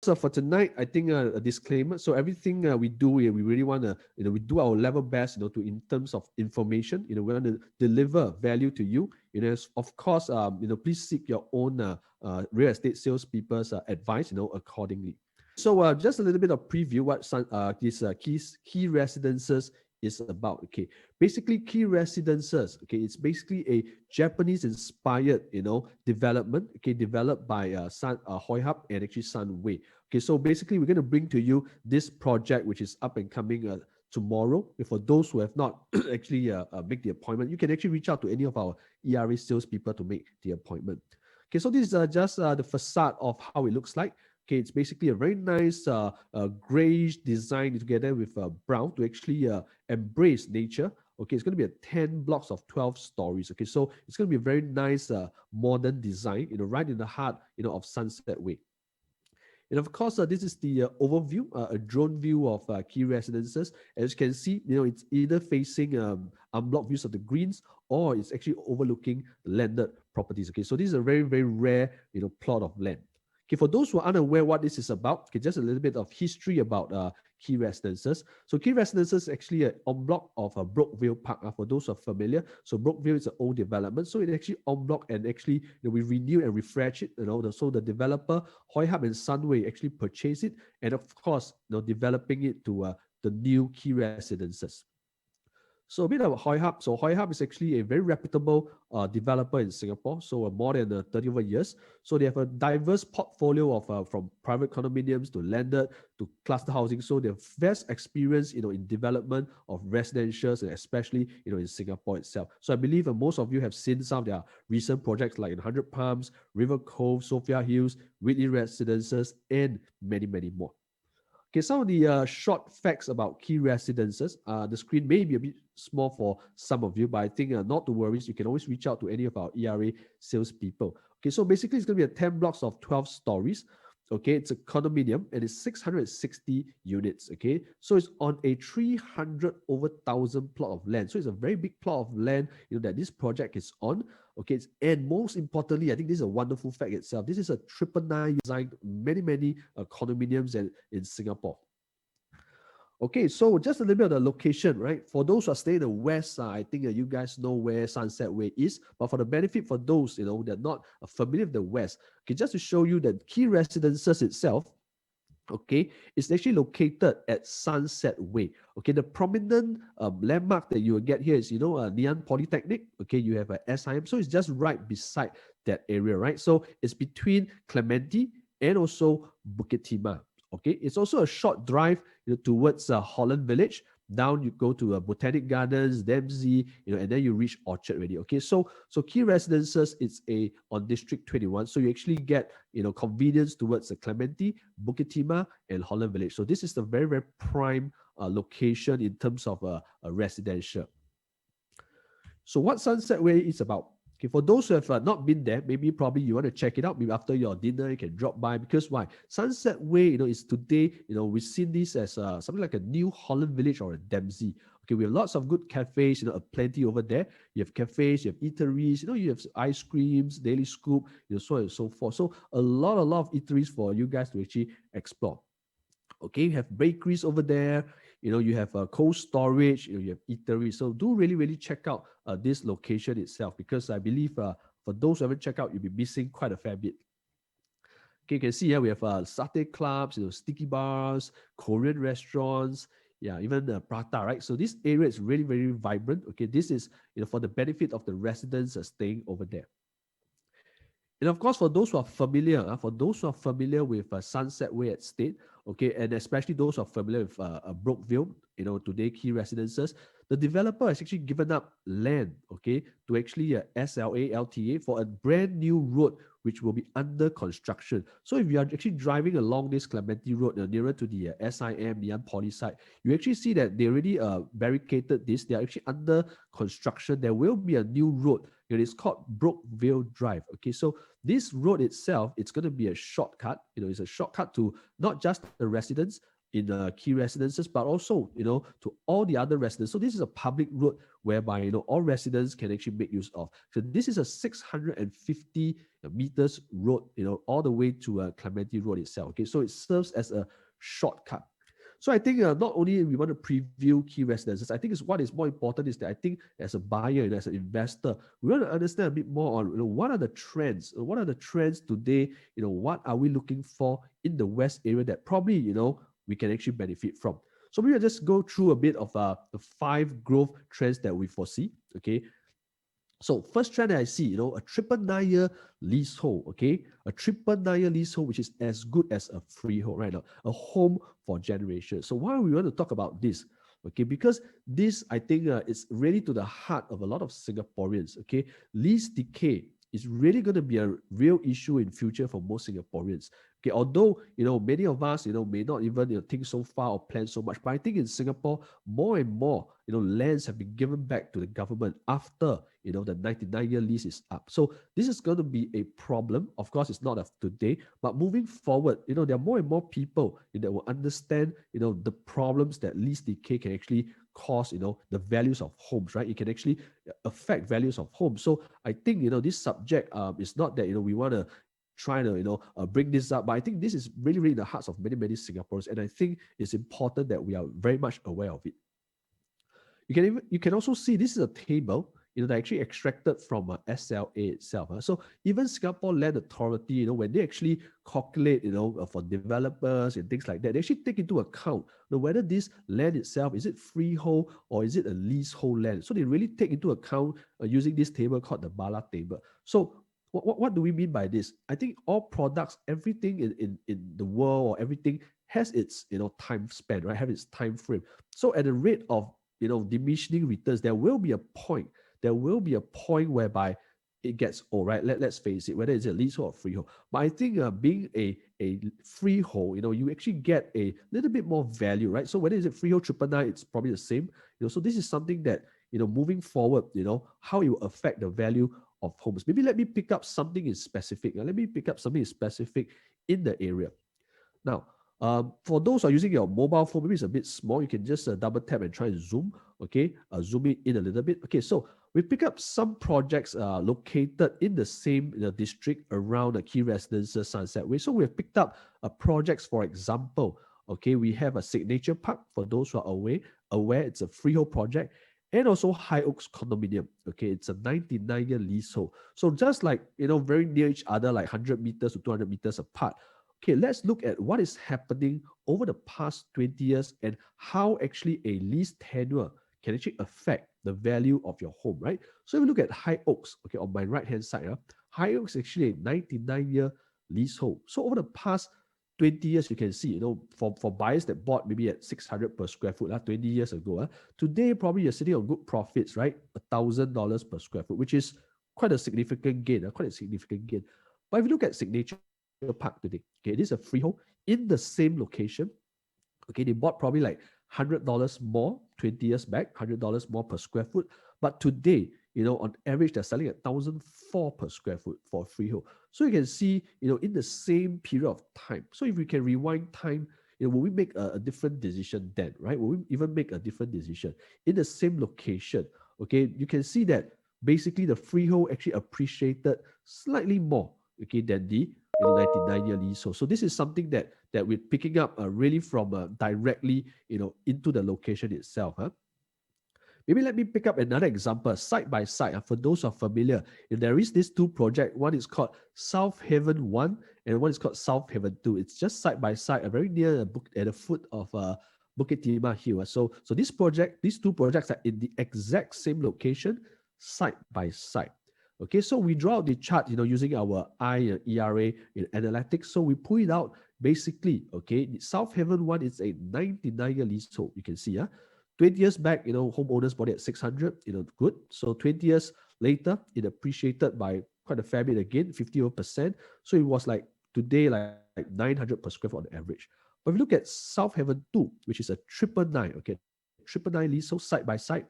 So for tonight, I think a disclaimer. So everything we do, we really want to, we do our level best, to in terms of information, we want to deliver value to you. Of course, please seek your own real estate salespeople's advice, accordingly. So just a little bit of preview what these key residences is about. Okay, basically key residences. Okay, it's basically a Japanese-inspired, development. Okay, developed by Hoi Hup and actually Sunway. Okay, so basically we're going to bring to you this project which is up and coming tomorrow. For those who have not actually make the appointment, you can actually reach out to any of our ERA salespeople to make the appointment. Okay, so this is just the facade of how it looks like. Okay, it's basically a very nice grayish design together with brown to actually embrace nature. Okay, it's going to be 10 blocks of 12 stories. Okay, so it's going to be a very nice modern design, right in the heart, of Sunset Way. And of course, this is the overview, a drone view of key residences. As you can see, it's either facing unblocked views of the greens, or it's actually overlooking landed properties. Okay, so this is a very, very rare, plot of land. Okay, for those who are unaware what this is about, okay, just a little bit of history about key residences. So key residences is actually an en bloc of Brookvale Park. For those who are familiar, so Brookvale is an old development, so it actually en bloc and actually we renew and refresh it. So the developer Hoi Hup and Sunway actually purchase it, and of course, developing it to the new key residences. So a bit about Hoi Hup. So Hoi Hup is actually a very reputable developer in Singapore. So more than 30 over years. So they have a diverse portfolio of from private condominiums to landed to cluster housing. So they have vast experience, in development of residentials, and especially, in Singapore itself. So I believe most of you have seen some of their recent projects like in 100 Palms, River Cove, Sophia Hills, Whitley Residences, and many, many more. Okay, some of the short facts about key residences. The screen may be a bit small for some of you, but I think not to worry. You can always reach out to any of our ERA salespeople. Okay, so basically it's going to be 10 blocks of 12 stories. Okay, it's a condominium and it's 660 units. Okay, so it's on a 300 over 1,000 plot of land. So it's a very big plot of land, that this project is on. Okay, and most importantly, I think this is a wonderful fact itself. This is a 999 designed many condominiums in Singapore. Okay, so just a little bit of the location, right? For those who are staying in the west side, I think you guys know where Sunset Way is. But for the benefit for those, that are not familiar with the west, okay, just to show you that key residences itself, okay, it's actually located at Sunset Way. Okay, the prominent landmark that you will get here is, Ngee Polytechnic. Okay, you have a SIM, so it's just right beside that area, right? So it's between Clementi and also Bukit Timah. Okay, it's also a short drive towards Holland Village. Down you go to Botanic Gardens, Dempsey, and then you reach Orchard already. Okay, so key residences, it's on District 21, so you actually get convenience towards the Clementi, Bukit Timah, and Holland Village. So this is the very, very prime location in terms of a residential. So what Sunset Way is about? Okay, for those who have not been there, probably you want to check it out. Maybe after your dinner, you can drop by. Because why? Sunset Way, is today, we've seen this as something like a new Holland Village or a Dempsey. Okay, we have lots of good cafes, plenty over there. You have cafes, you have eateries, you have ice creams, Daily Scoop, so on and so forth. So a lot of eateries for you guys to actually explore. Okay, you have bakeries over there. You have cold storage, you have eatery. So do really check out this location itself, because I believe for those who haven't checked out, you'll be missing quite a fair bit. Okay, you can see here we have satay clubs, sticky bars, Korean restaurants, even prata, right? So this area is really very vibrant. Okay, this is for the benefit of the residents staying over there. And of course, for those who are familiar, with Sunset Way at State, okay, and especially those who are familiar with Brookvale, today key residences, the developer has actually given up land, okay, to actually SLA LTA for a brand new road which will be under construction. So if you are actually driving along this Clementi Road nearer to the SIM, Ngee Poly site, you actually see that they already barricaded this. They are actually under construction. There will be a new road. It is called Brookvale Drive. Okay, so this road itself, it's going to be a shortcut. It's a shortcut to not just the residents, in key residences, but also, to all the other residents. So this is a public road whereby, all residents can actually make use of. So this is a 650 meters road, all the way to Clementi Road itself. Okay, so it serves as a shortcut. So I think not only we want to preview key residences, I think what is more important is that I think as a buyer and as an investor, we want to understand a bit more on what are the trends. What are the trends today? What are we looking for in the West area that probably we can actually benefit from. So maybe I'll just go through a bit of the 5 growth trends that we foresee. Okay. So first trend that I see, a 999-year leasehold, okay? A 999-year leasehold, which is as good as a freehold right now, a home for generations. So why we want to talk about this? Okay, because this, I think, is really to the heart of a lot of Singaporeans, okay? Lease decay is really going to be a real issue in future for most Singaporeans. Okay, although many of us may not even think so far or plan so much, but I think in Singapore more and more lands have been given back to the government after the 99-year lease is up. So this is going to be a problem. Of course, it's not of today, but moving forward, there are more and more people that will understand the problems that lease decay can actually cause the values of homes, right? It can actually affect values of homes. So I think this subject is not that we want to try to bring this up, but I think this is really, really in the hearts of many, many Singaporeans, and I think it's important that we are very much aware of it. You can also see this is a table that actually extracted from SLA itself. So even Singapore Land Authority, when they actually calculate, for developers and things like that, they actually take into account whether this land itself, is it freehold or is it a leasehold land. So they really take into account using this table called the Bala table. So what do we mean by this? I think all products, everything in the world or everything has its time span, right? Have its time frame. So at the rate of diminishing returns, there will be a point whereby it gets old, right? Let's face it, whether it's a leasehold or freehold. But I think being a freehold, you actually get a little bit more value, right? So whether it's a freehold 999, it's probably the same. So this is something that moving forward, how it will affect the value of homes. Maybe let me pick up something in specific. Let me pick up something specific in the area. Now, for those who are using your mobile phone, maybe it's a bit small. You can just double tap and try and zoom. Okay, zoom it in a little bit. Okay, so we pick up some projects located in the same district around the key residences Sunset Way. So we have picked up projects, for example. Okay, we have a Signature Park. For those who are aware, it's a freehold project. And also High Oaks Condominium. Okay, it's a 99-year leasehold. So just like, very near each other, like 100 meters to 200 meters apart. Okay, let's look at what is happening over the past 20 years and how actually a lease tenure can actually affect the value of your home, right? So if you look at High Oaks, okay, on my right-hand side, High Oaks is actually a 99-year leasehold. So over the past 20 years, you can see, for buyers that bought maybe at 600 per square foot 20 years ago, today probably you're sitting on good profits, right? $1,000 per square foot, which is quite a significant gain, But if you look at Signature Park today, okay, it is a freehold in the same location. Okay, they bought probably like $100 more 20 years back, $100 more per square foot. But today, on average, they're selling at $1,004 per square foot for a freehold. So you can see, in the same period of time. So if we can rewind time, will we make a different decision then, right? Will we even make a different decision in the same location? Okay, you can see that basically the freehold actually appreciated slightly more, okay, than the 99-year leasehold. So this is something that we're picking up really from directly, into the location itself. Maybe let me pick up another example, side by side. For those who are familiar, there is these two projects. One is called South Haven 1 and one is called South Haven 2. It's just side by side, very near at the foot of Bukit Timah Hill. So these two projects are in the exact same location, side by side. Okay, so we draw out the chart, using our ERA analytics. So we pull it out basically. Okay, South Haven 1 is a 99-year leasehold. You can see, 20 years back, homeowners bought it at 600, good. So 20 years later, it appreciated by quite a fair bit again, 50%. So it was like today, like 900 per square foot on average. But if you look at South Haven 2, which is a 999, okay, 999 leasehold side by side,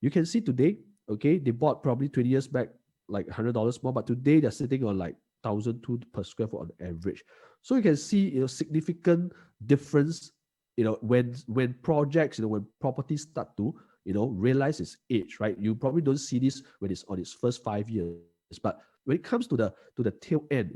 you can see today, okay, they bought probably 20 years back, like $100 more, but today they're sitting on like $1,200 per square foot on average. So you can see, significant difference when projects, when properties start to, realize its age, right? You probably don't see this when it's on its first 5 years, but when it comes to the tail end,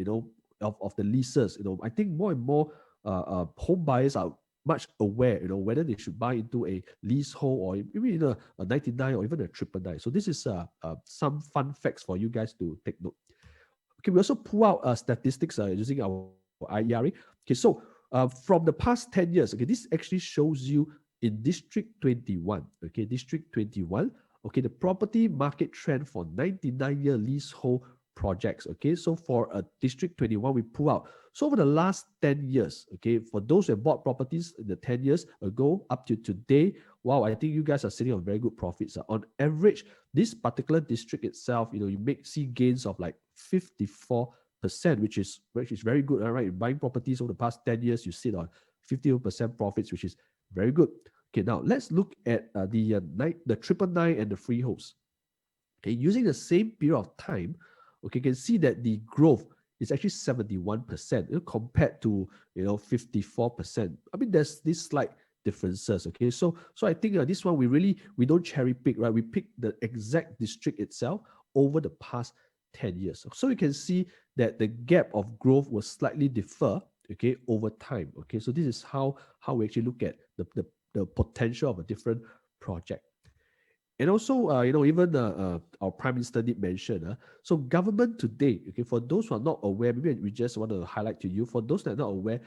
of the leases, I think more and more home buyers are much aware, whether they should buy into a leasehold or maybe a 99 or even a 999. So this is some fun facts for you guys to take note. Okay, we also pull out statistics using our IERA. Okay, so from the past 10 years, okay, this actually shows you in District 21, okay, District 21, okay, the property market trend for 99-year leasehold projects, okay? So for District 21, we pull out. So over the last 10 years, okay, for those who have bought properties in the 10 years ago up to today, wow, I think you guys are sitting on very good profits. On average, this particular district itself, you see gains of like 54%, which is very good, all right? Buying properties over the past 10 years, you sit on 51% profits, which is very good. Okay, now let's look at the 999 and the freeholds. Okay, using the same period of time, okay, you can see that the growth is actually 71% compared to 54%. I mean, there's these slight differences. Okay, so I think this one we don't cherry pick, right? We pick the exact district itself over the past 10 years. So you can see that the gap of growth will slightly differ, okay, over time. Okay, so this is how we actually look at the potential of a different project. And also, even our Prime Minister did mention, so government today, okay, for those who are not aware, maybe we just want to highlight to you, for those that are not aware,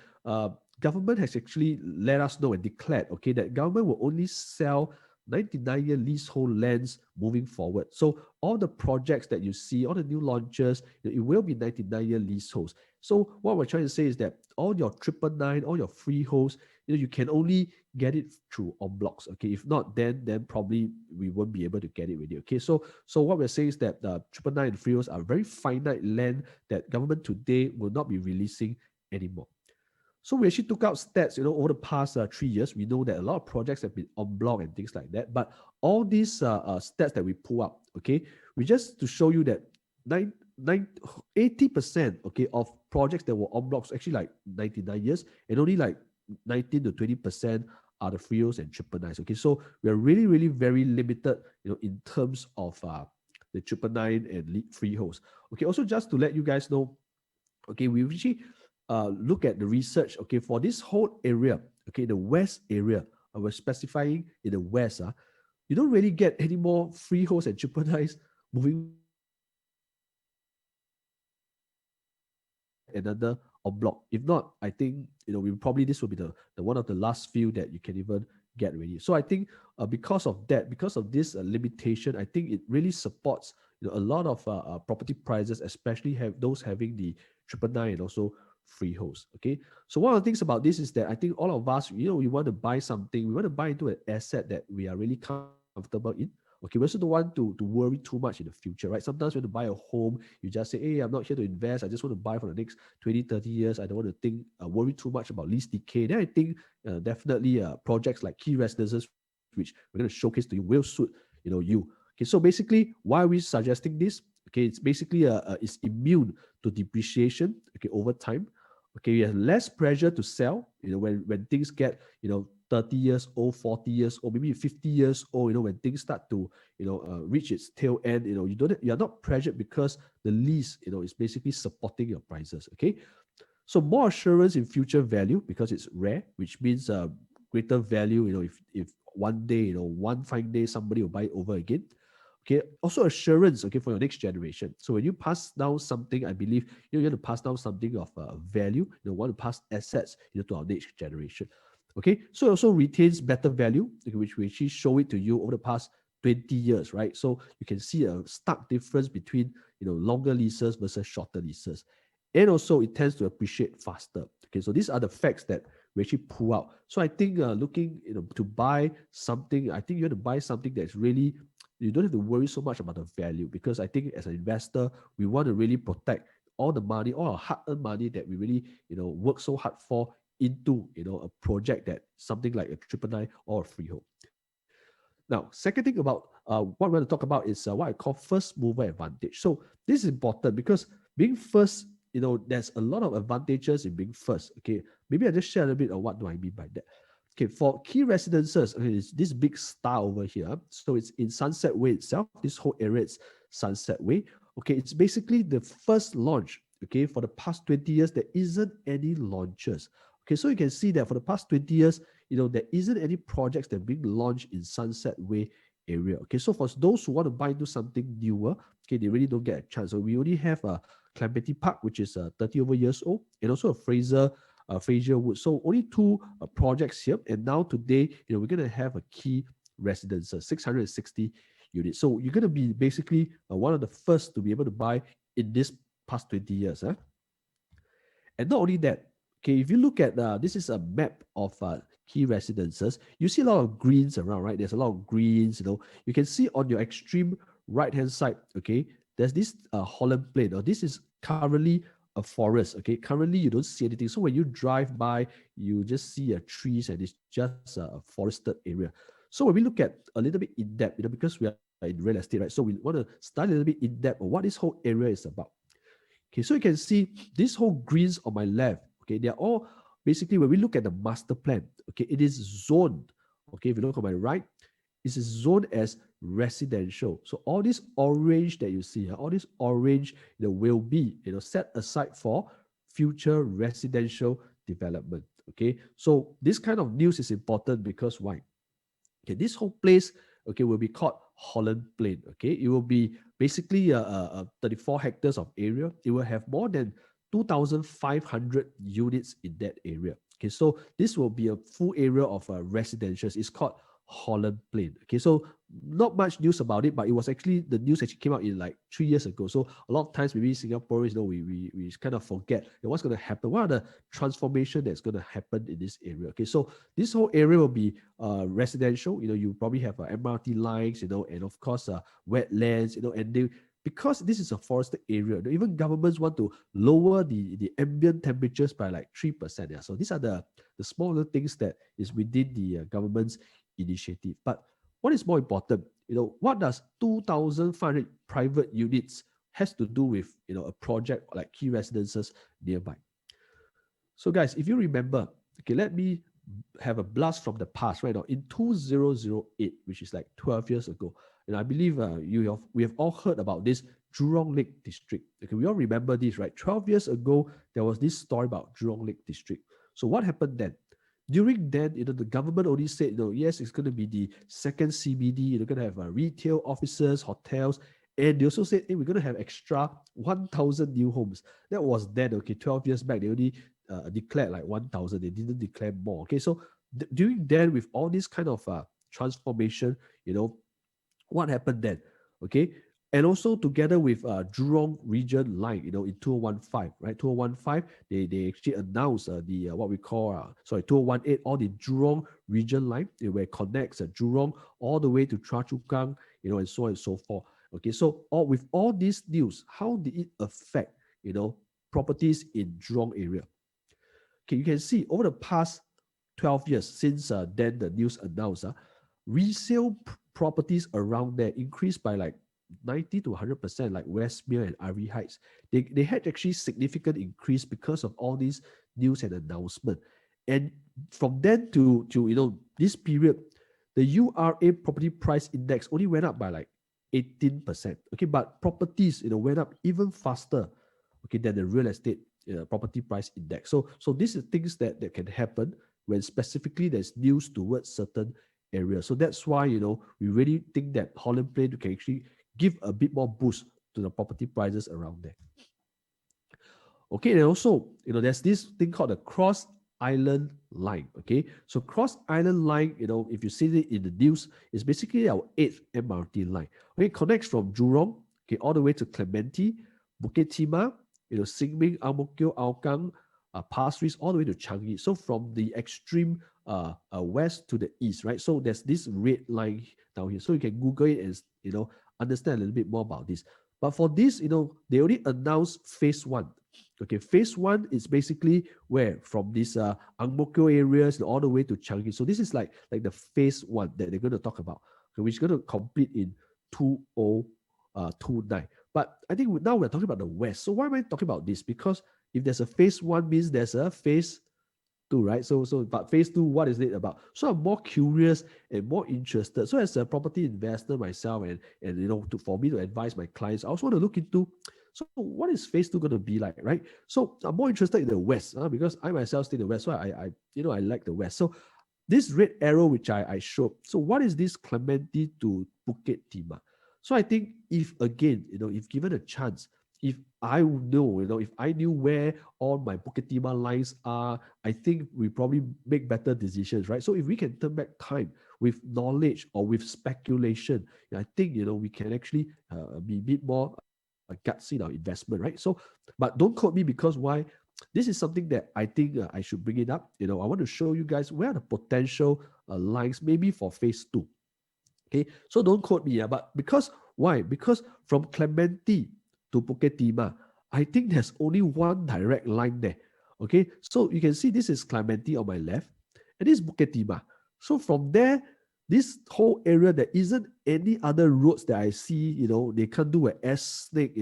government has actually let us know and declared, okay, that government will only sell 99-year leasehold lands moving forward. So all the projects that you see, all the new launches, it will be 99-year leaseholds. So what we're trying to say is that all your 999, all your freeholds, you can only get it through en blocs. Okay, if not, then probably we won't be able to get it with you. Okay, so what we're saying is that the 999 and freeholds are very finite land that government today will not be releasing anymore. So we actually took out stats, over the past 3 years. We know that a lot of projects have been en bloc and things like that. But all these stats that we pull up, okay, we just to show you that 80%, okay, of projects that were en blocs actually like 99 years, and only like 19 to 20% are the freeholds and 999s. Okay, so we are really, really very limited, in terms of the 999 and freeholds. Okay, also just to let you guys know, okay, we actually look at the research, okay, for this whole area, okay, the west area, we're specifying in the west, you don't really get any more freeholds and 999s moving another en bloc. If not, I think this will be the one of the last few that you can even get ready. So I think because of this limitation, I think it really supports a lot of property prices, especially those having the 999 and also freeholds. Okay, so one of the things about this is that I think all of us, we want to buy something, we want to buy into an asset that we are really comfortable in. Okay, we also don't want to worry too much in the future, right? Sometimes when you buy a home, you just say, hey, I'm not here to invest. I just want to buy for the next 20, 30 years. I don't want to worry too much about lease decay. Then I think definitely projects like key residences, which we're going to showcase to you, will suit you. Okay, so basically, why are we suggesting this? Okay, it's basically it's immune to depreciation, okay, over time. Okay, you have less pressure to sell, when things get, 30 years old, 40 years old, maybe 50 years old, when things start to, reach its tail end, you're not pressured because the lease, is basically supporting your prices. Okay, so more assurance in future value because it's rare, which means greater value, if one day, one fine day, somebody will buy it over again. Okay, also assurance, okay, for your next generation. So when you pass down something, I believe you have to pass down something of value. You want to pass assets to our next generation. Okay, so it also retains better value, which we actually show it to you over the past 20 years, right? So you can see a stark difference between longer leases versus shorter leases, and also it tends to appreciate faster. Okay, so these are the facts that we actually pull out. So I think looking to buy something, I think you have to buy something that's really, you don't have to worry so much about the value, because I think as an investor, we want to really protect all the money, all our hard-earned money that we really, work so hard for into, a project that something like a 999 or a freehold. Now, second thing about what we want to talk about is what I call first mover advantage. So this is important because being first, there's a lot of advantages in being first. Okay, maybe I just share a little bit of what do I mean by that. Okay, for key residences, okay, it's this big star over here. So it's in Sunset Way itself. This whole area is Sunset Way. Okay, it's basically the first launch. Okay, for the past 20 years, there isn't any launches. Okay, so you can see that for the past 20 years, there isn't any projects that are being launched in Sunset Way area. Okay, so for those who want to buy into something newer, okay, they really don't get a chance. So we only have a Clementi Park, which is 30 over years old, and also a Fraser Wood. So only two projects here. And now today, we're going to have a key residence, 660 units. So you're going to be basically one of the first to be able to buy in this past 20 years. Huh? And not only that, okay, if you look at, this is a map of key residences, you see a lot of greens around, right? There's a lot of greens, You can see on your extreme right-hand side, okay, there's this Holland Plain. Now, this is currently a forest, okay? Currently, you don't see anything. So when you drive by, you just see trees and it's just a forested area. So when we look at a little bit in depth, because we are in real estate, right? So we want to start a little bit in depth of what this whole area is about. Okay, so you can see this whole greens on my left, okay, they're all basically when we look at the master plan, okay, it is zoned. Okay, if you look on my right, it is zoned as residential. So all this orange that you see, all this orange will be set aside for future residential development. Okay, so this kind of news is important because why? Okay, this whole place, okay, will be called Holland Plain. Okay, it will be basically 34 hectares of area. It will have more than 2,500 units in that area. Okay, so this will be a full area of residentials. It's called Holland Plain. Okay, so not much news about it, but it was actually the news actually came out in like 3 years ago. So a lot of times maybe Singaporeans, we kind of forget what's going to happen. What are the transformation that's going to happen in this area? Okay, so this whole area will be residential. You probably have MRT lines, and of course wetlands, and they, because this is a forested area, even governments want to lower the ambient temperatures by like 3%. Yeah, so these are the small little things that is within the government's initiative. But what is more important, what does 2,500 private units has to do with a project like key residences nearby? So guys, if you remember, okay, let me have a blast from the past right now. In 2008, which is like 12 years ago, and I believe we have all heard about this Jurong Lake District. Okay, we all remember this, right? 12 years ago, there was this story about Jurong Lake District. So what happened then? During then, the government only said, yes, it's going to be the second CBD. You're going to have retail offices, hotels, and they also said, hey, we're going to have extra 1,000 new homes. That was then, okay, 12 years back, they only declared like 1,000. They didn't declare more. Okay, so during then, with all this kind of transformation, what happened then? Okay, and also together with Jurong Region Line, in 2015, right? 2015, they actually announced the what we call 2018, all the Jurong Region Line, where it connects Jurong all the way to Choa Chu Kang, and so on and so forth. Okay, so with all these news, how did it affect properties in Jurong area? Okay, you can see over the past 12 years since then the news announced, resale properties around there increased by like 90 to 100%, like Westmere and Ivy Heights. They had actually significant increase because of all these news and announcement. And from then to this period, the URA property price index only went up by like 18%. Okay, but properties went up even faster, okay, than the real estate property price index. So these are things that can happen when specifically there's news towards certain areas. So that's why we really think that Holland Plain can actually give a bit more boost to the property prices around there. Okay, and also there's this thing called the Cross Island Line. Okay, so Cross Island Line, if you see it in the news, is basically our 8th MRT line. Okay, it connects from Jurong, okay, all the way to Clementi, Bukit Timah, Xinmin, Ang Mo Kio, Hougang, Pasir Ris, all the way to Changi. So from the extreme west to the east, right? So there's this red line down here. So you can Google it and understand a little bit more about this. But for this, they already announced phase 1. Okay, phase 1 is basically where from this Ang Mo Kio areas all the way to Changi. So this is like the phase 1 that they're going to talk about, okay, which is going to complete in 2029. But I think now we're talking about the west. So why am I talking about this? Because if there's a phase 1, means there's a phase 2, right? But phase 2, what is it about? So I'm more curious and more interested. So as a property investor myself, and for me to advise my clients, I also want to look into, so what is phase 2 going to be like, right? So I'm more interested in the west, because I myself stay in the west, so I like the west. So this red arrow which I showed, so what is this Clementi to Bukit Timah? So I think if again, if given a chance, if I know, if I knew where all my Bukit Timah lines are, I think we probably make better decisions, right? So if we can turn back time with knowledge or with speculation, I think, we can actually be a bit more gutsy in our investment, right? So, but don't quote me, because why? This is something that I think I should bring it up. I want to show you guys where are the potential lines maybe for phase 2. Okay, so don't quote me, but because why? Because from Clementi to Bukit Timah, I think there's only one direct line there. Okay, so you can see this is Clementi on my left, and this is Bukit Timah. So from there, this whole area, there isn't any other roads that I see, they can't do a S-snake,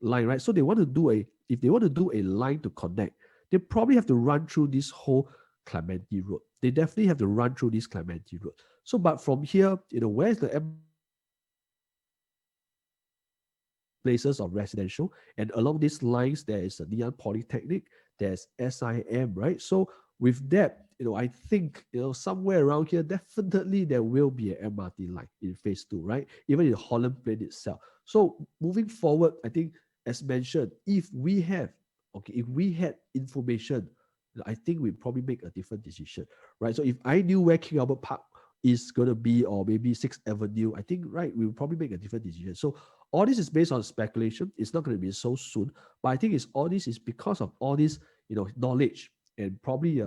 line, right? So they want to do if they want to do a line to connect, they probably have to run through this whole Clementi Road. They definitely have to run through this Clementi Road. So, but from here, where's the places of residential, and along these lines there is a Ngee Polytechnic, there's SIM, right? So with that, I think somewhere around here definitely there will be an MRT line in phase 2, right? Even in Holland Plain itself. So moving forward, I think as mentioned, if we had information, I think we probably make a different decision, right? So if I knew where King Albert Park is going to be, or maybe 6th Avenue, I think, right, we will probably make a different decision. So all this is based on speculation. It's not going to be so soon, but I think all this is because of all this, knowledge and probably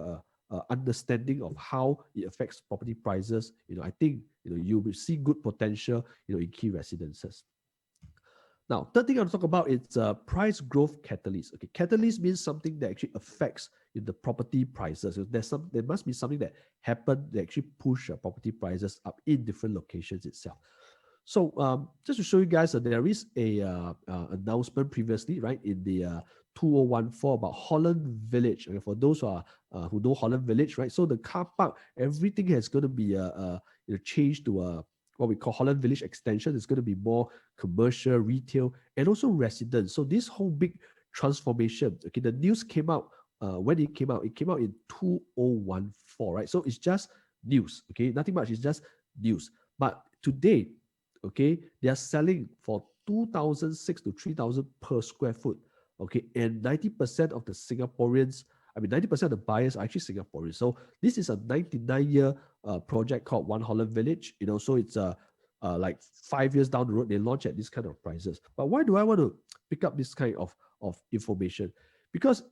understanding of how it affects property prices. I think, you will see good potential, in key residences. Now, third thing I want to talk about is price growth catalyst. Okay, catalyst means something that actually affects the property prices. So there must be something that happened that actually push property prices up in different locations itself. So just to show you guys, there is a announcement previously, right, in the 2014 about Holland Village. Okay, for those who know Holland Village, right? So the car park, everything is going to be changed to what we call Holland Village extension. Is going to be more commercial, retail, and also residence. So this whole big transformation, okay, the news came out when it came out. It came out in 2014, right? So it's just news, okay, nothing much. It's just news. But today, okay, they are selling for 2,006 to 3,000 per square foot, okay, and 90% of the Singaporeans, 90% of the buyers are actually Singaporeans. So this is a 99-year project called One Holland Village. So it's like 5 years down the road, they launch at this kind of prices. But why do I want to pick up this kind of information? Because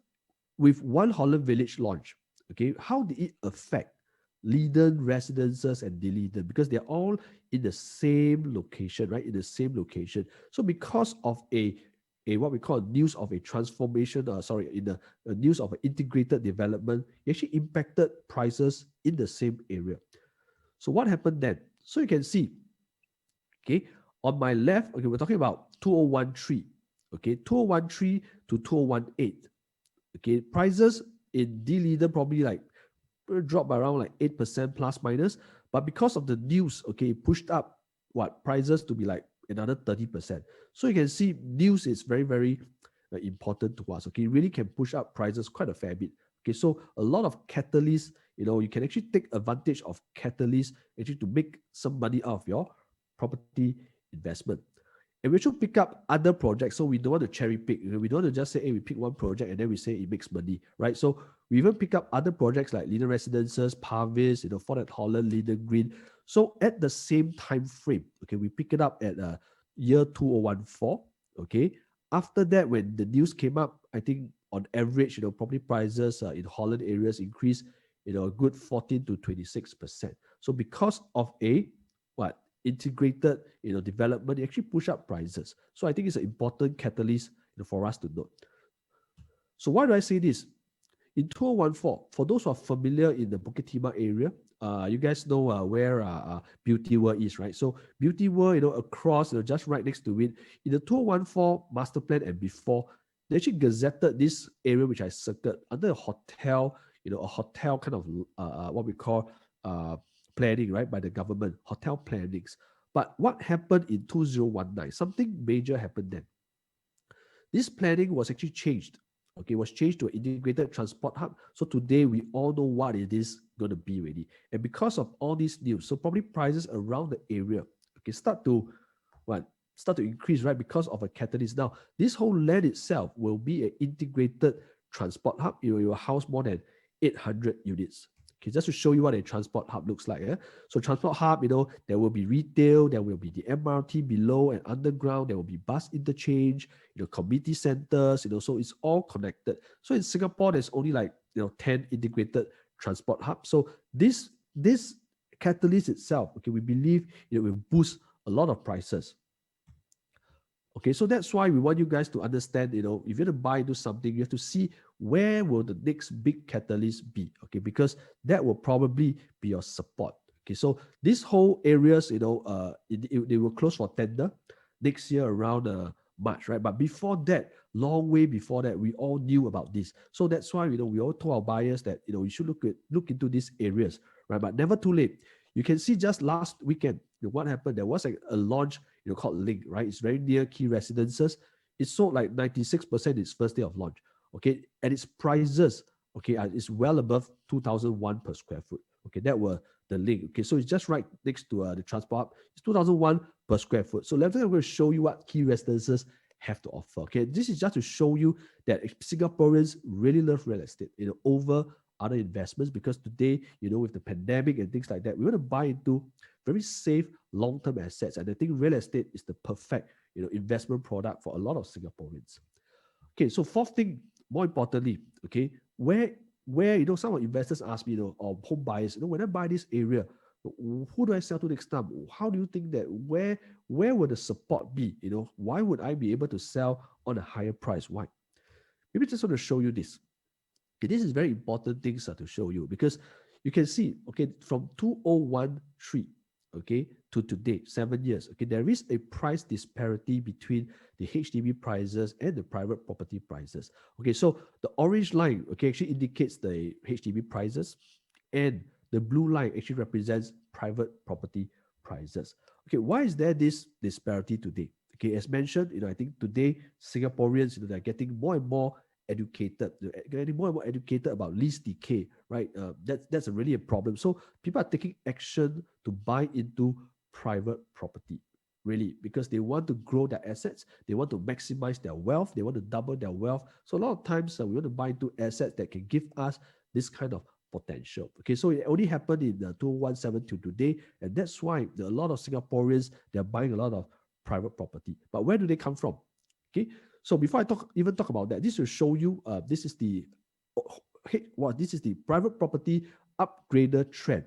with One Holland Village launch, okay, how did it affect Leiden residences and Leiden? Because they're all in the same location, right? In the same location. So because of a what we call news of a transformation, in the news of an integrated development, it actually impacted prices in the same area. So what happened then? So you can see, okay, on my left, okay, we're talking about 2013, okay, 2013 to 2018, okay, prices in Leiden probably like dropped by around like 8% plus minus, but because of the news, okay, it pushed up prices to be like another 30%. So you can see news is very, very important to us. Okay, it really can push up prices quite a fair bit. Okay, so a lot of catalysts, you can actually take advantage of catalysts actually to make some money out of your property investment. And we should pick up other projects. So we don't want to cherry pick. We don't want to just say, hey, we pick one project and then we say it makes money, right? So we even pick up other projects like Leiden Residences, Parvis, Fort at Holland, Leiden Green. So at the same time frame, okay, we pick it up at year 2014. Okay. After that, when the news came up, I think on average, property prices in Holland areas increased, a good 14 to 26%. So because of integrated development, it actually push up prices. So I think it's an important catalyst for us to note. So why do I say this? In 2014, for those who are familiar in the Bukit Timah area, you guys know where Beauty World is, right? So Beauty World, across, just right next to it, in the 2014 master plan and before, they actually gazetted this area which I circled under a hotel, a hotel kind of what we call planning, right, by the government, hotel plannings. But what happened in 2019? Something major happened then. This planning was actually changed. Okay, was changed to an integrated transport hub. So today we all know what it is going to be already. And because of all these news, so probably prices around the area, okay, start to increase, right? Because of a catalyst. Now, this whole land itself will be an integrated transport hub. It will house more than 800 units. Okay, just to show you what a transport hub looks like. So transport hub, there will be retail, there will be the MRT below and underground, there will be bus interchange, community centers, so it's all connected. So in Singapore, there's only 10 integrated transport hubs. So this catalyst itself, okay, we believe it will boost a lot of prices. Okay, so that's why we want you guys to understand, if you're going to buy into something, you have to see where will the next big catalyst be, okay, because that will probably be your support. Okay, so these whole areas, they will close for tender next year around March, right? But before that, long way before that, we all knew about this. So that's why, we all told our buyers that, we should look into these areas, right? But never too late. You can see just last weekend, what happened. There was a launch, called Link, right? It's very near key residences. It sold 96% its first day of launch. Okay, and its prices, okay, is well above 2,001 per square foot. Okay, that were the Link. Okay, so it's just right next to the transport hub. It's 2,001 per square foot. So later I'm going to show you what key residences have to offer. Okay, this is just to show you that Singaporeans really love real estate, over other investments, because today, with the pandemic and things like that, we want to buy into very safe long-term assets. And I think real estate is the perfect, investment product for a lot of Singaporeans. Okay, so fourth thing, more importantly, okay, where some of investors ask me, or home buyers, when I buy this area, who do I sell to next time? How do you think that where would the support be? Why would I be able to sell on a higher price? Why? Maybe just want to show you this. Okay, this is very important things to show you, because you can see, okay, from 2013, okay, to today, 7 years, okay, there is a price disparity between the HDB prices and the private property prices. Okay, so the orange line, okay, actually indicates the HDB prices, and the blue line actually represents private property prices. Okay, why is there this disparity today? Okay, as mentioned, I think today Singaporeans, they're getting more and more educated, getting more and more educated about lease decay, right? That's really a problem. So people are taking action to buy into private property, really, because they want to grow their assets, they want to maximize their wealth, they want to double their wealth. So a lot of times we want to buy into assets that can give us this kind of potential. Okay, so it only happened in 2017 to today, and that's why a lot of Singaporeans, they're buying a lot of private property. But where do they come from? Okay, so before I even talk about that, this will show you this is the private property upgrader trend.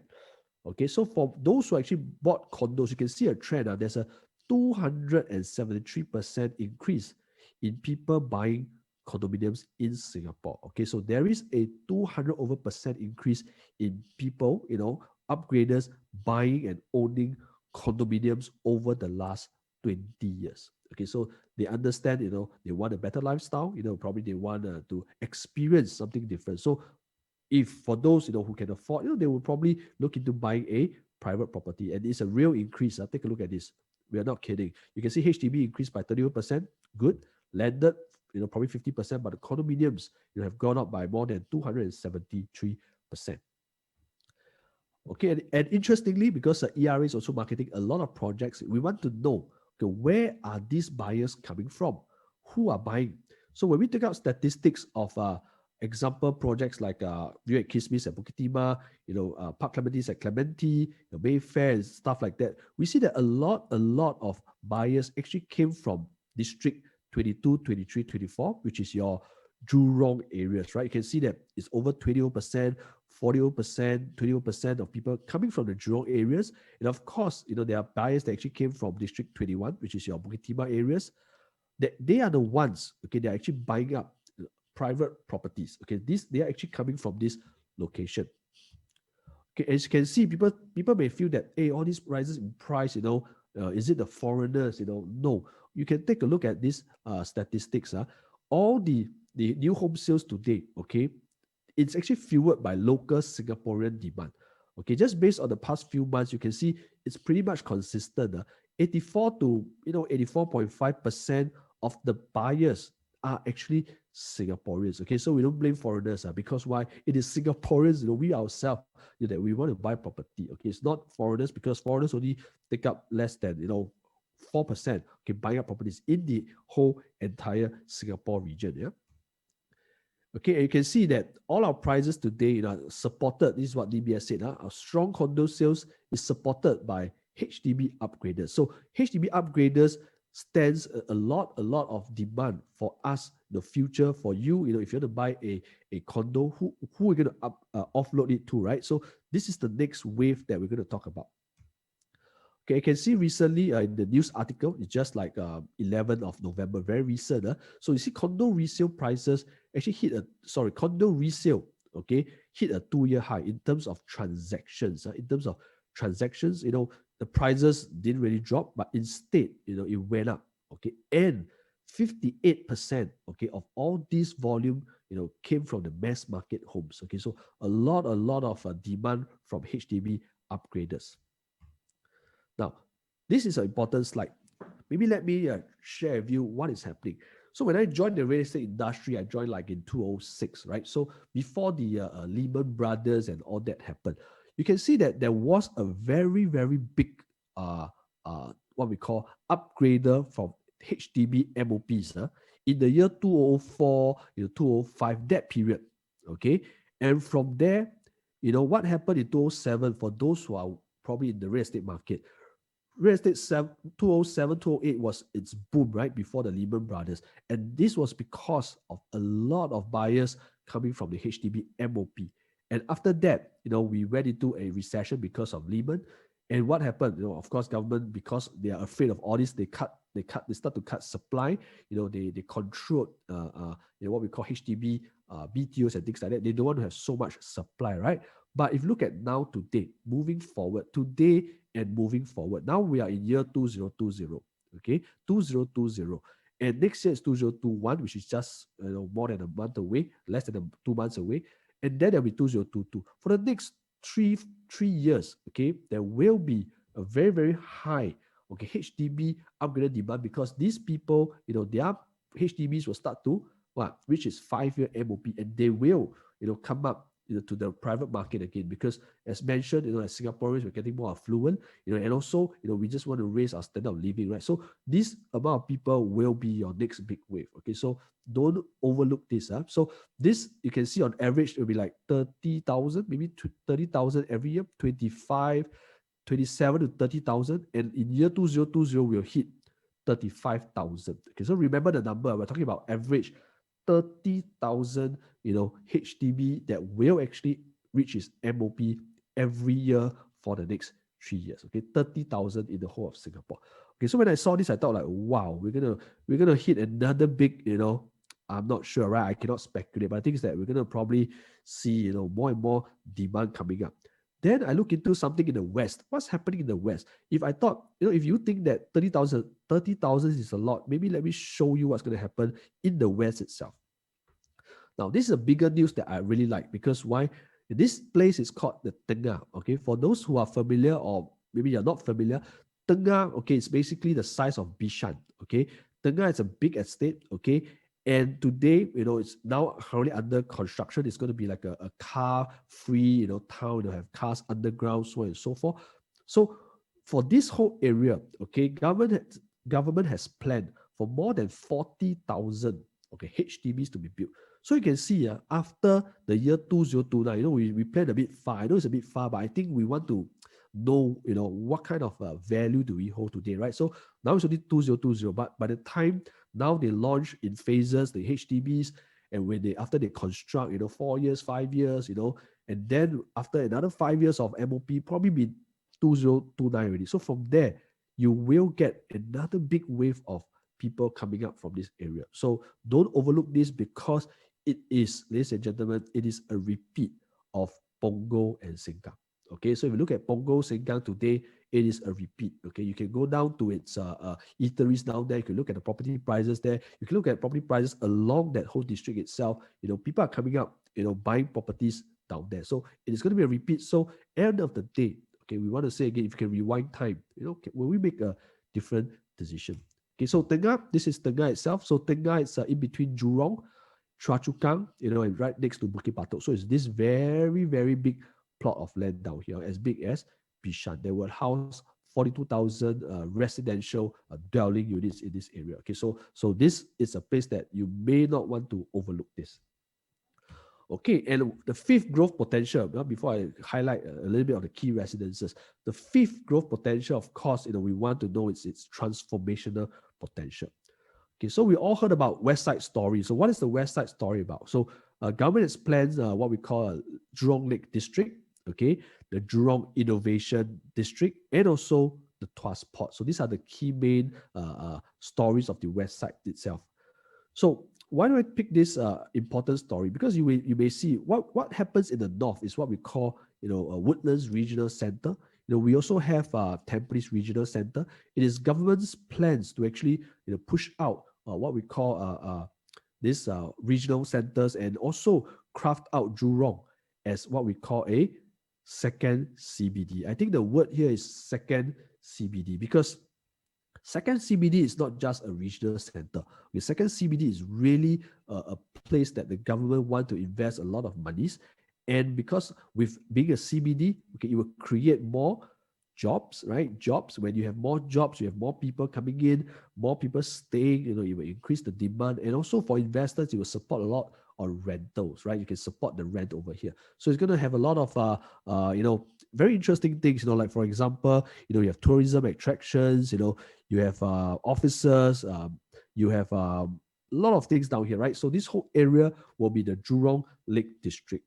Okay, so for those who actually bought condos, you can see a trend. There's a 273% increase in people buying condominiums in Singapore. Okay, so there is a 200% increase in people, upgraders buying and owning condominiums over the last 20 years. Okay, so they understand, they want a better lifestyle, probably they want to experience something different. So if for those, who can afford, they will probably look into buying a private property, and it's a real increase. Take a look at this. We are not kidding. You can see HDB increased by 31%, good. Landed, probably 50%, but the condominiums, have gone up by more than 273%. Okay, and interestingly, because the ERA is also marketing a lot of projects, we want to know, okay, where are these buyers coming from? Who are buying? So when we take out statistics of example projects like View at Kismis at Bukit Timah, Park Clementi's at Clementi, Mayfair and stuff like that, we see that a lot of buyers actually came from District 22, 23, 24, which is your Jurong areas, right? You can see that it's over 21%, 41%, 21% of people coming from the Jurong areas. And of course, there are buyers that actually came from District 21, which is your Bukit Timah areas. They are the ones, okay, they're actually buying up private properties. Okay, they are actually coming from this location. Okay, as you can see, people may feel that, hey, all these rises in price, is it the foreigners? No. You can take a look at these statistics. All the new home sales today, okay, it's actually fueled by local Singaporean demand. Okay, just based on the past few months, you can see it's pretty much consistent. 84 to 84.5% of the buyers are actually Singaporeans. Okay, so we don't blame foreigners because why? It is Singaporeans, we ourselves that we want to buy property. Okay, it's not foreigners because foreigners only take up less than 4%. Okay, buying up properties in the whole entire Singapore region. Yeah. Okay, and you can see that all our prices today are supported. This is what DBS said. Our strong condo sales is supported by HDB upgraders. So HDB upgraders stands a lot of demand for us in the future. For you, if you want to buy a condo, who are going to offload it to, right? So this is the next wave that we're going to talk about. Okay, you can see recently in the news article, it's just like 11th of November, very recent. So you see condo resale prices actually hit condo resale, okay, hit a 2-year high in terms of transactions. In terms of transactions, the prices didn't really drop, but instead, it went up, okay, and 58%, okay, of all this volume, came from the mass market homes, okay, so a lot of demand from HDB upgraders. Now, this is an important slide. Maybe let me share with you what is happening. So when I joined the real estate industry, I joined like in 2006, right? So before the Lehman Brothers and all that happened, you can see that there was a very, very big, what we call upgrader from HDB MOPs in the year 2004, 2005, that period, okay? And from there, what happened in 2007, for those who are probably in the real estate market, real estate 2007, 2008 was its boom, right, before the Lehman Brothers. And this was because of a lot of buyers coming from the HDB MOP. And after that, we went into a recession because of Lehman. And what happened? Of course, government, because they are afraid of all this, they start to cut supply. They control what we call HDB BTOs and things like that. They don't want to have so much supply, right? But if you look at now, today, moving forward, and moving forward, now we are in year 2020, okay, 2020, and next year is 2021, which is just more than a month away, less than 2 months away, and then there'll be 2022. For the next three years, okay, there will be a very, very high, okay, HDB upgraded demand, because these people, their HDBs will start to which is 5-year MOP, and they will come up to the private market again, because as mentioned, as Singaporeans, we're getting more affluent, and also, we just want to raise our standard of living, right? So this amount of people will be your next big wave, okay? So don't overlook this. So this, you can see on average, it will be like 30,000, maybe 30,000 every year, 27 to 30,000, and in year 2020, we'll hit 35,000. Okay, so remember the number, we're talking about average 30,000, HDB that will actually reach its MOP every year for the next 3 years. Okay, 30,000 in the whole of Singapore. Okay, so when I saw this, I thought like, wow, we're gonna hit another big, I'm not sure, right? I cannot speculate, but I think is that we're gonna probably see, more and more demand coming up. Then I look into something in the West. What's happening in the West? If I thought, if you think that 30,000 is a lot, maybe let me show you what's going to happen in the West itself. Now, this is a bigger news that I really like, because why? This place is called the Tenure. Okay, for those who are familiar, or maybe you're not familiar, Tenure, okay, it's basically the size of Bishan. Okay, Tenure is a big estate. Okay, and today, it's now currently under construction. It's going to be like a car-free, town. Have cars underground, so on and so forth. So for this whole area, okay, government has planned for more than 40,000, okay, HDBs to be built. So you can see after the year 2029, we planned a bit far. I know it's a bit far, but I think we want to know, what kind of value do we hold today, right? So now it's only 2020, but by the time now they launch in phases, the HDBs, and after they construct, 4 years, 5 years, and then after another 5 years of MOP, probably be 2029 already. So from there, you will get another big wave of people coming up from this area. So don't overlook this, because it is, ladies and gentlemen, it is a repeat of Punggol and Sengkang. Okay, so if you look at Punggol, Sengkang today, it is a repeat. Okay, you can go down to its eateries down there. You can look at the property prices there. You can look at property prices along that whole district itself. People are coming up, buying properties down there. So it is going to be a repeat. So end of the day, okay, we want to say again, if you can rewind time, will we make a different decision? Okay, so Tengah, this is Tengah itself. So Tengah is in between Jurong, Choa Chu Kang, and right next to Bukit Batok. So it's this very, very big plot of land down here, as big as Bishan. They will house 42,000 residential dwelling units in this area. Okay, so this is a place that you may not want to overlook this. Okay, and the fifth growth potential, before I highlight a little bit of the key residences, the fifth growth potential, of course, we want to know its transformational potential. Okay, so we all heard about West Side Story. So what is the West Side Story about? So government has plans what we call a Jurong Lake District, okay, the Jurong Innovation District, and also the Tuas Port. So these are the key main stories of the West Side itself. So why do I pick this important story? Because you may see what happens in the north is what we call Woodlands Regional Center. We also have Tampines Regional Center. It is government's plans to actually push out what we call these regional centers, and also craft out Jurong as what we call a second CBD. I think the word here is second CBD, because second CBD is not just a regional center. Okay, second CBD is really a place that the government want to invest a lot of monies. And because with being a CBD, okay, it will create more jobs, right? Jobs. When you have more jobs, you have more people coming in, more people staying, it will increase the demand. And also for investors, it will support a lot on rentals, right? You can support the rent over here. So it's going to have a lot of, very interesting things, like, for example, you have tourism attractions, you have offices, you have a lot of things down here, right? So this whole area will be the Jurong Lake District.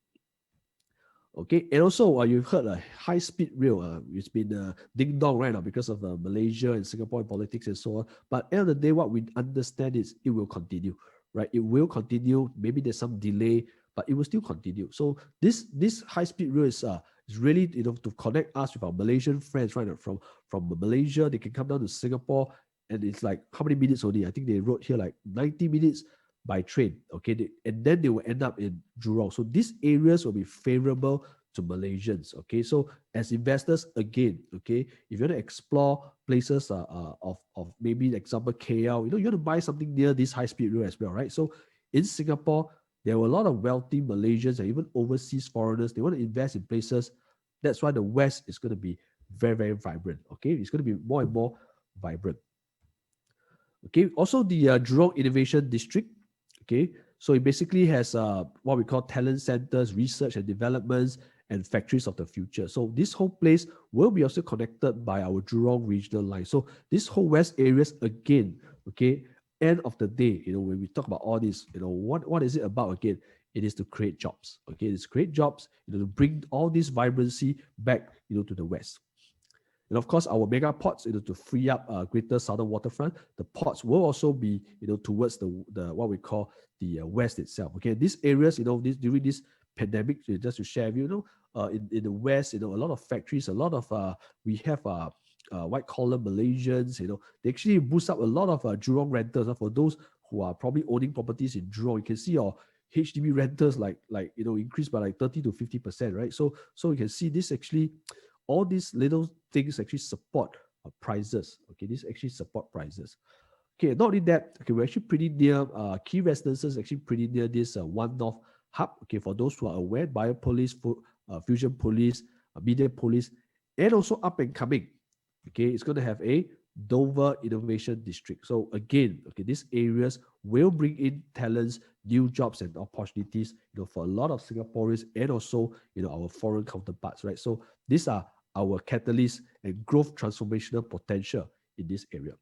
Okay, and also you've heard a high-speed rail. It's been ding-dong right now because of Malaysia and Singapore and politics and so on. But at the end of the day, what we understand is it will continue, right? It will continue. Maybe there's some delay, but it will still continue. So this high-speed rail is really to connect us with our Malaysian friends, right? From Malaysia, they can come down to Singapore, and it's like how many minutes only? I think they wrote here like 90 minutes by train, okay, and then they will end up in Jurong. So these areas will be favorable to Malaysians, okay. So as investors, again, okay, if you want to explore places of maybe example KL, you want to buy something near this high-speed rail as well, right? So in Singapore, there were a lot of wealthy Malaysians and even overseas foreigners. They want to invest in places. That's why the West is going to be very, very vibrant, okay. It's going to be more and more vibrant. Okay, also the Jurong Innovation District. Okay, so it basically has what we call talent centers, research and developments, and factories of the future. So this whole place will be also connected by our Jurong regional line. So this whole west areas, again, okay, end of the day, when we talk about all this, what is it about again? It is to create jobs. Okay, it's create jobs, to bring all this vibrancy back, to the west. And of course, our mega ports, to free up greater southern waterfront. The ports will also be, towards the what we call the west itself. Okay, these areas, during this pandemic, just to share with you, in the west, a lot of factories, a lot of we have white collar Malaysians. They actually boost up a lot of Jurong rentals. For those who are probably owning properties in Jurong, you can see your HDB rentals increase by like 30 to 50%, right? So you can see this actually. All these little things actually support prices. Okay, this actually support prices. Okay, not only that, okay, we're actually pretty near key residences, actually pretty near this One North hub. Okay, for those who are aware, Biopolis, Fusion Police, Media Police, and also up and coming. Okay, it's going to have a Dover Innovation District. So again, okay, these areas will bring in talents, new jobs and opportunities, for a lot of Singaporeans and also, our foreign counterparts, right? So these are our catalysts and growth transformational potential in this area.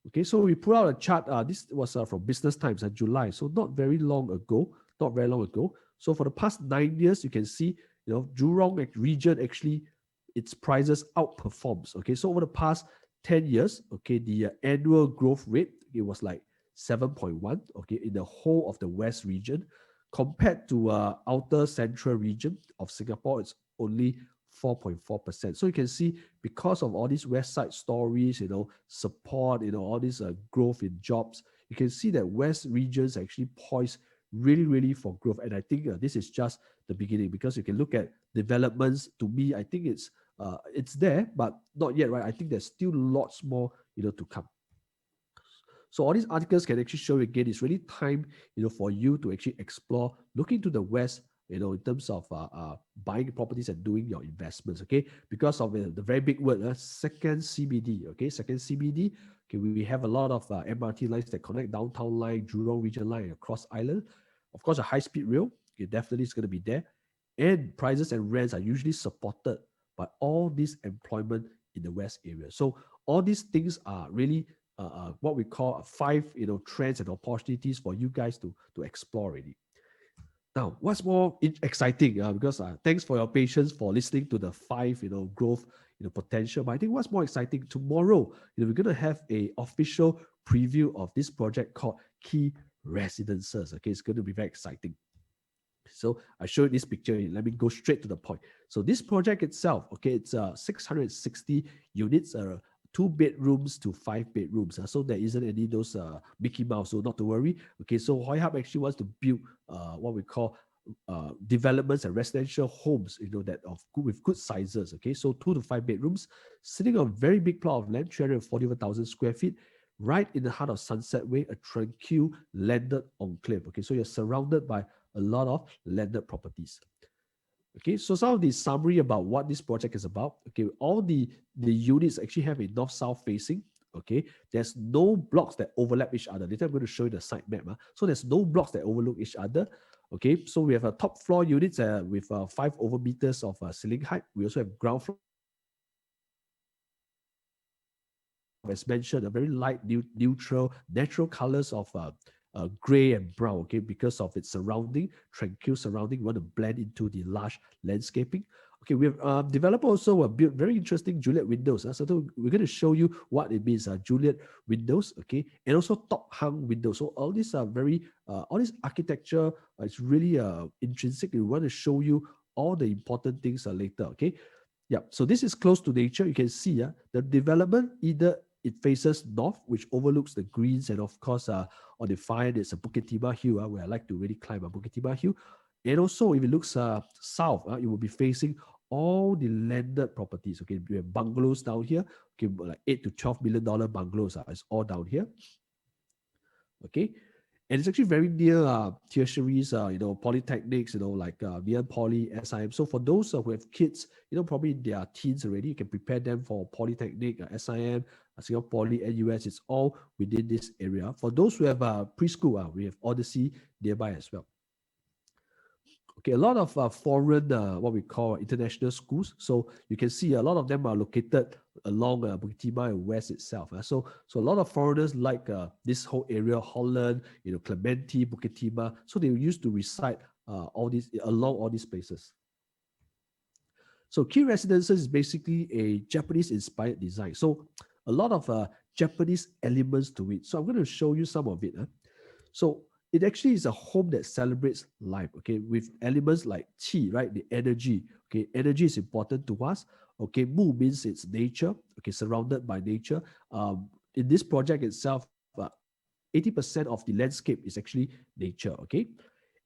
Okay, so we put out a chart. This was from Business Times in July, so not very long ago. So for the past 9 years, you can see, Jurong region actually, its prices outperforms. Okay, so over the past 10 years, okay, the annual growth rate, it was like 7.1, okay, in the whole of the West region. Compared to outer central region of Singapore, it's only 4.4%. So you can see, because of all these West Side stories, support, all this growth in jobs, you can see that West regions actually poised really for growth. And I think this is just the beginning, because you can look at developments. To me, I think it's there, but not yet, right? I think there's still lots more, to come. So all these articles can actually show you again, it's really time, for you to actually explore, looking to the west, in terms of buying properties and doing your investments, okay? Because of the very big word, second CBD, okay? Second CBD, okay, we have a lot of MRT lines that connect downtown line, Jurong region line, across island. Of course, a high-speed rail, okay, definitely is going to be there. And prices and rents are usually supported by all this employment in the west area. So all these things are really what we call 5, trends and opportunities for you guys to explore already. Now, what's more exciting? Because thanks for your patience for listening to the 5, growth, potential. But I think what's more exciting, tomorrow, we're going to have a official preview of this project called Key Residences. Okay, it's going to be very exciting. So I showed this picture. Let me go straight to the point. So this project itself, okay, it's 660 units, 2 bedrooms to 5 bedrooms. So there isn't any those Mickey Mouse, so not to worry. Okay, so Hoi Hup actually wants to build what we call developments and residential homes, that with good sizes. Okay, so 2 to 5 bedrooms, sitting on a very big plot of land, 341,000 square feet, right in the heart of Sunset Way, a tranquil landed enclave. Okay, so you're surrounded by a lot of landed properties. Okay, so some of the summary about what this project is about. Okay, all the units actually have a north-south facing. Okay, there's no blocks that overlap each other. Later I'm going to show you the site map. So there's no blocks that overlook each other. Okay, so we have a top floor units with 5 over meters of ceiling height. We also have ground floor, as mentioned, a very light, neutral, natural colors of gray and brown, okay, because of its surrounding, tranquil surrounding. We want to blend into the lush landscaping. Okay, we have developer also built very interesting Juliet windows. So we're going to show you what it means, Juliet windows, okay, and also top hung windows. So all these are very, all this architecture is really intrinsic. We want to show you all the important things later, okay. Yeah, so this is close to nature. You can see the development, either it faces north, which overlooks the greens, and of course, on the far end, it's a Bukit Timah Hill, where I like to really climb a Bukit Timah Hill. And also, if it looks south, it will be facing all the landed properties. Okay, we have bungalows down here. Okay, like $8 to $12 million bungalows. It's all down here. Okay, and it's actually very near tertiaries, polytechnics, like near Poly, SIM. So for those who have kids, probably in their teens already, you can prepare them for Polytechnic, SIM, Singapore Poly, NUS. It's all within this area. For those who have preschool, we have Odyssey nearby as well. Okay, a lot of foreign, what we call international schools. So you can see a lot of them are located along Bukit Timah and West itself. So a lot of foreigners like this whole area, Holland, Clementi, Bukit Timah. So they used to reside along all these places. So Key Residences is basically a Japanese-inspired design. So a lot of Japanese elements to it. So I'm going to show you some of it. So it actually is a home that celebrates life, okay, with elements like qi, right, the energy. Okay, energy is important to us. Okay, mu means it's nature, okay, surrounded by nature. In this project itself, 80% of the landscape is actually nature, okay?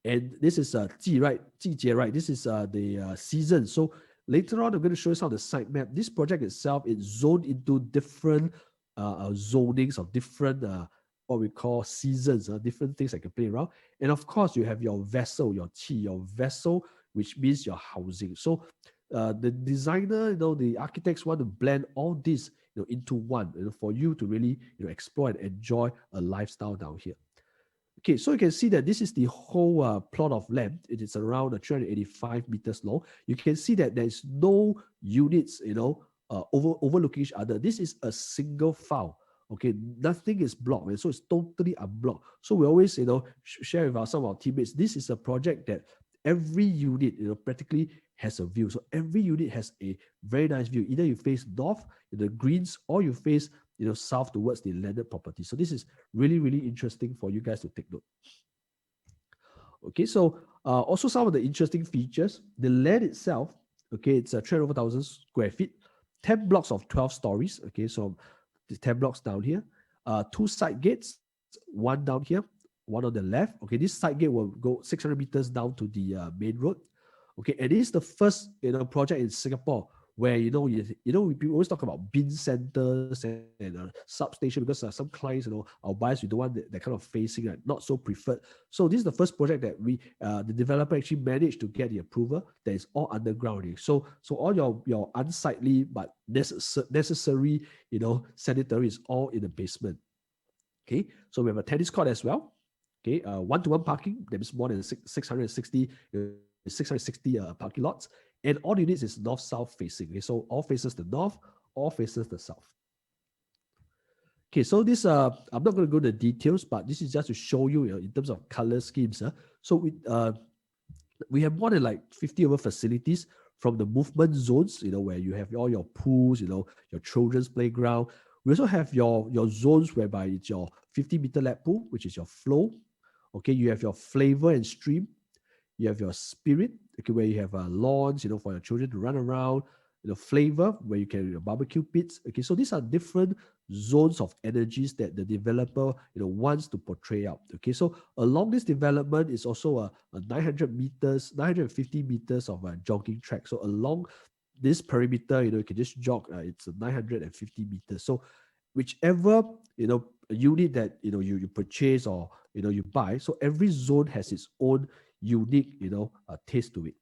And this is ji, right, 季节, right? This is the season. So later on, I'm going to show you some of the site map. This project itself is zoned into different zonings of different what we call seasons, different things I can play around. And of course, you have your vessel, your qi, your vessel, which means your housing. So the designer, the architects want to blend all this into one, for you to really explore and enjoy a lifestyle down here. Okay, so you can see that this is the whole plot of land. It is around 385 meters long. You can see that there is no units, overlooking each other. This is a single file. Okay, nothing is blocked, and so it's totally unblocked. So we always, share with some of our teammates. This is a project that every unit, practically has a view. So every unit has a very nice view. Either you face north, the greens, or you face, south towards the landed property. So this is really, really interesting for you guys to take note. Okay, so also some of the interesting features. The land itself, okay, it's 300,000 square feet, 10 blocks of 12 stories. Okay, so the 10 blocks down here, 2 side gates, 1 down here, one on the left. Okay, this side gate will go 600 meters down to the main road. Okay, and it is the first project in Singapore where we always talk about bin centers and substation because some clients, our buyers, we don't want that kind of facing, right? Not so preferred. So this is the first project that the developer actually managed to get the approval that is all underground. So all your unsightly but necessary, sanitary is all in the basement. Okay, so we have a tennis court as well. Okay, one-to-one parking, that is more than 660 parking lots. And all units is north-south facing. Okay, so all faces the north, all faces the south. Okay, so this, I'm not going to go into the details, but this is just to show you, in terms of color schemes. So we have more than like 50 over facilities, from the movement zones, where you have all your pools, your children's playground. We also have your zones whereby it's your 50-meter lap pool, which is your flow. Okay, you have your flavor and stream. You have your spirit, okay, where you have lawns, for your children to run around. Flavor, where you can barbecue pits. Okay, so these are different zones of energies that the developer, wants to portray out. Okay, so along this development is also a 950 meters of a jogging track. So along this perimeter, you can just jog. It's 950 meters. So whichever unit that you purchase or you buy, so every zone has its own unique taste to it.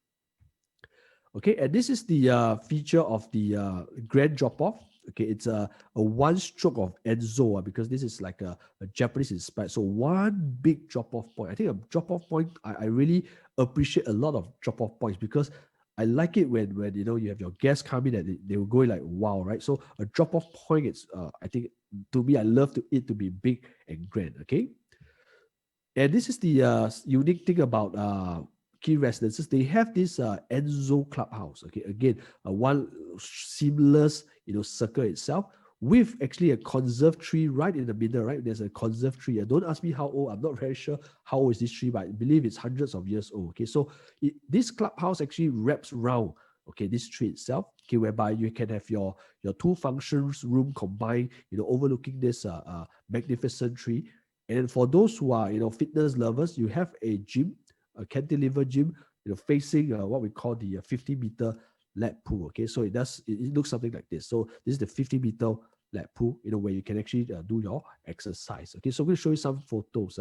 Okay, and this is the feature of the grand drop-off. Okay, it's a one stroke of Enzo, because this is like a Japanese inspired. So one big drop-off point. I think a drop-off point, I really appreciate a lot of drop-off points, because I like it when you have your guests come in and they will go like, wow, right? So a drop-off point, it's I think, to me, I love it to be big and grand. Okay, and this is the unique thing about Key Residences. They have this Enzo clubhouse. Okay, again, one seamless circle itself, with actually a conserved tree right in the middle. Right, there's a conserved tree. Don't ask me how old. I'm not very sure how old is this tree, but I believe it's hundreds of years old. Okay, so this clubhouse actually wraps around, okay, this tree itself. Okay, whereby you can have your two functions room combined, overlooking this magnificent tree. And for those who are fitness lovers, you have a gym, a cantilever gym, facing what we call the 50-meter lap pool. Okay, so it looks something like this. So this is the 50-meter lap pool, where you can actually do your exercise. Okay, so I'm going to show you some photos.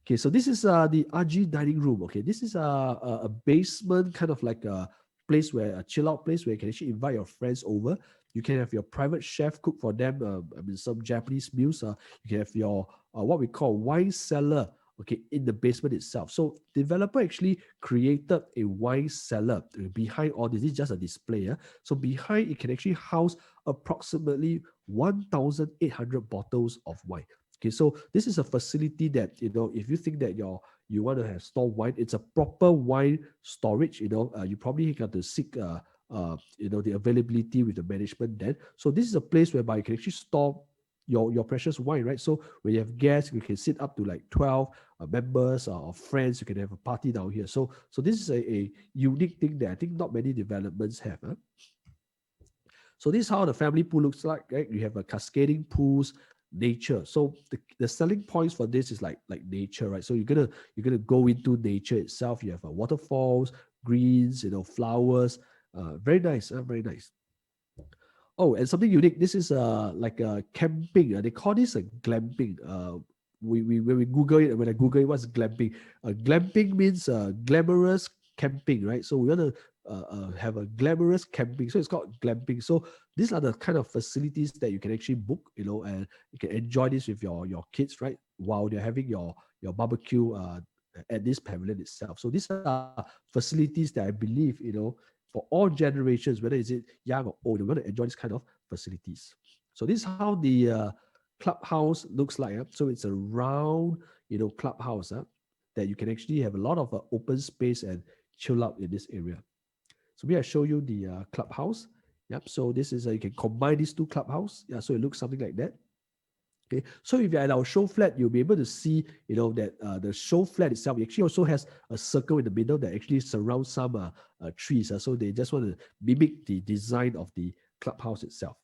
Okay, so this is the RG dining room. Okay, this is a basement, kind of like a place a chill out place where you can actually invite your friends over. You can have your private chef cook for them. Some Japanese meals. You can have your what we call wine cellar. Okay, in the basement itself. So developer actually created a wine cellar behind all this. This is just a display. So behind it can actually house approximately 1,800 bottles of wine. Okay, so this is a facility that if you think that you want to have store wine, it's a proper wine storage. You probably got to seek the availability with the management then. So this is a place whereby you can actually store your precious wine, right? So when you have guests, you can sit up to like 12 members or friends. You can have a party down here. So this is a unique thing that I think not many developments have. So this is how the family pool looks like. Right? You have a cascading pools, nature. So the selling points for this is like nature, right? So you're gonna go into nature itself. You have waterfalls, greens, flowers. Very nice, very nice. Oh, and something unique. This is like a camping. They call this a glamping. When we Google it, when I Google it, what's glamping? Glamping means glamorous camping, right? So we want to have a glamorous camping. So it's called glamping. So these are the kind of facilities that you can actually book, and you can enjoy this with your kids, right? While they're having your barbecue at this pavilion itself. So these are facilities that I believe, for all generations, whether is it young or old, they want to enjoy this kind of facilities. So this is how the clubhouse looks like. So it's a round, clubhouse that you can actually have a lot of open space and chill out in this area. So maybe I show you the clubhouse. Yep. So this is you can combine these two clubhouse. Yeah. So it looks something like that. Okay, so if you're at our show flat, you'll be able to see, that the show flat itself actually also has a circle in the middle that actually surrounds some trees. So they just want to mimic the design of the clubhouse itself.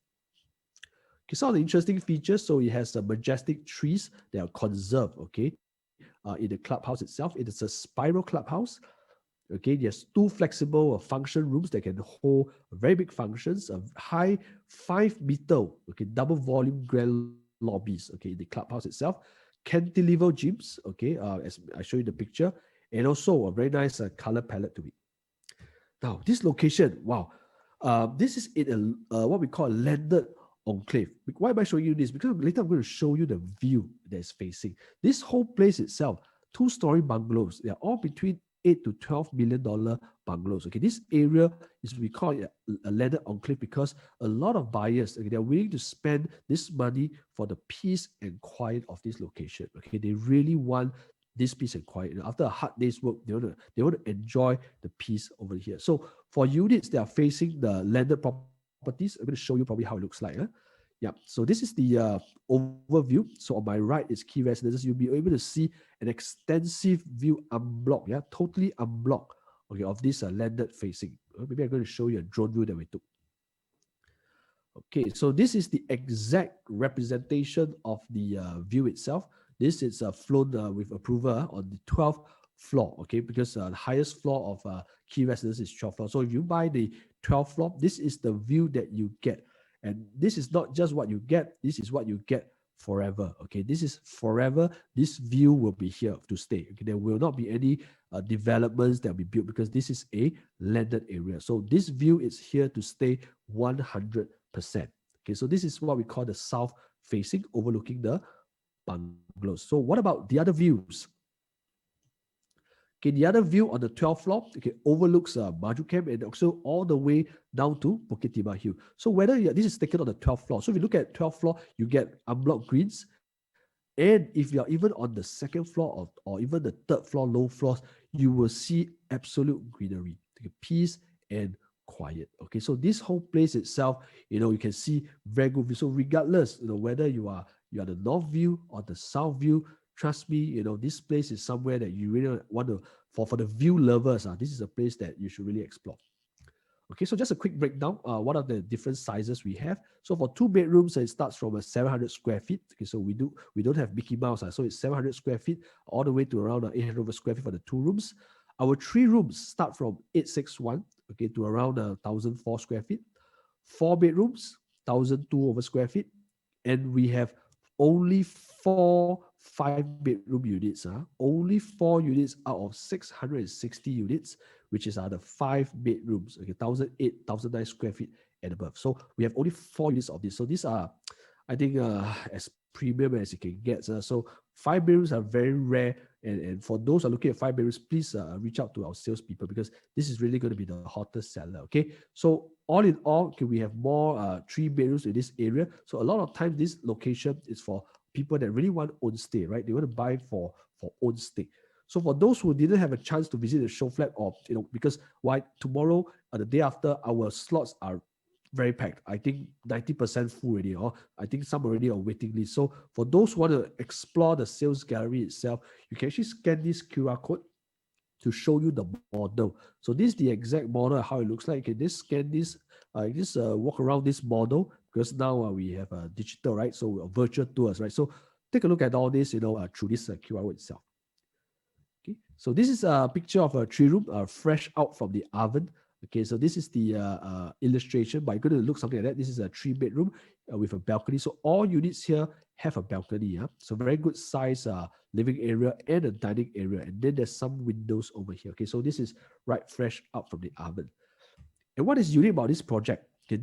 Okay, some of the interesting features. So it has majestic trees that are conserved. Okay, in the clubhouse itself. It is a spiral clubhouse. Okay, there's 2 flexible function rooms that can hold very big functions, a high 5-meter, okay, double volume grand lobbies, okay, in the clubhouse itself, cantilever gyms, okay, as I show you the picture, and also a very nice color palette to it. Now, this location, wow, this is in a what we call a landed enclave. Why am I showing you this? Because later I'm going to show you the view that is facing. This whole place itself, 2-story bungalows, they are all between $8 to $12 million bungalows. Okay, this area is, we call it a landed enclave because a lot of buyers, okay, they're willing to spend this money for the peace and quiet of this location. Okay, they really want this peace and quiet. After a hard day's work, they want to enjoy the peace over here. So for units that are facing the landed properties, I'm going to show you probably how it looks like. Yeah, so this is the overview. So on my right is key residences. You'll be able to see an extensive view unblocked, yeah, totally unblocked, okay, of this landed facing. Maybe I'm going to show you a drone view that we took. Okay, so this is the exact representation of the view itself. This is flown with approval on the 12th floor, okay, because the highest floor of key residence is 12th floor. So if you buy the 12th floor, this is the view that you get. And this is not just what you get, this is what you get forever. Okay, this is forever. This view will be here to stay. Okay, there will not be any developments that will be built because this is a landed area. So this view is here to stay 100%. Okay, so this is what we call the south facing, overlooking the bungalows. So what about the other views? Okay, the other view on the 12th floor, okay, overlooks Maju Camp and also all the way down to Bukit Timah Hill. So whether this is taken on the 12th floor, so if you look at 12th floor, you get unblocked greens. And if you're even on the 2nd floor or even the 3rd floor, low floors, you will see absolute greenery, okay, peace and quiet. Okay, so this whole place itself, you can see very good view. So regardless, whether you are the north view or the south view, trust me, this place is somewhere that you really want to, for the view lovers, this is a place that you should really explore. Okay, so just a quick breakdown. What are the different sizes we have? So for 2 bedrooms, it starts from 700 square feet. Okay, so we don't have Mickey Mouse, so it's 700 square feet all the way to around 800 square feet for the 2 rooms. Our 3 rooms start from 861, okay, to around 1,004 square feet. 4 bedrooms, 1,002 square feet, and we have only 4 5-bedroom units. Only 4 units out of 660 units, which is the 5 bedrooms, okay, 1,008, 1,009 square feet and above. So we have only 4 units of this. So these are, I think, as premium as you can get. So 5 bedrooms are very rare. And for those who are looking at 5 bedrooms, please reach out to our salespeople because this is really going to be the hottest seller. Okay, so all in all, okay, we have more 3 bedrooms in this area. So a lot of times, this location is for people that really want own stay, right? They want to buy for own stay. So for those who didn't have a chance to visit the show flat, or because tomorrow or the day after, our slots are very packed. I think 90% full already, or I think some already on waiting list. So for those who want to explore the sales gallery itself, you can actually scan this QR code to show you the model. So this is the exact model, how it looks like. You can just scan this, just walk around this model, because now we have a digital, right? So virtual tours, right? So take a look at all this, through this QR code itself. Okay, so this is a picture of a 3-room, fresh out from the oven. Okay, so this is the illustration, but you're going to look something like that. This is a 3-bedroom with a balcony. So all units here have a balcony. Yeah? So very good size living area and a dining area. And then there's some windows over here. Okay, so this is right fresh out from the oven. And what is unique about this project? Okay,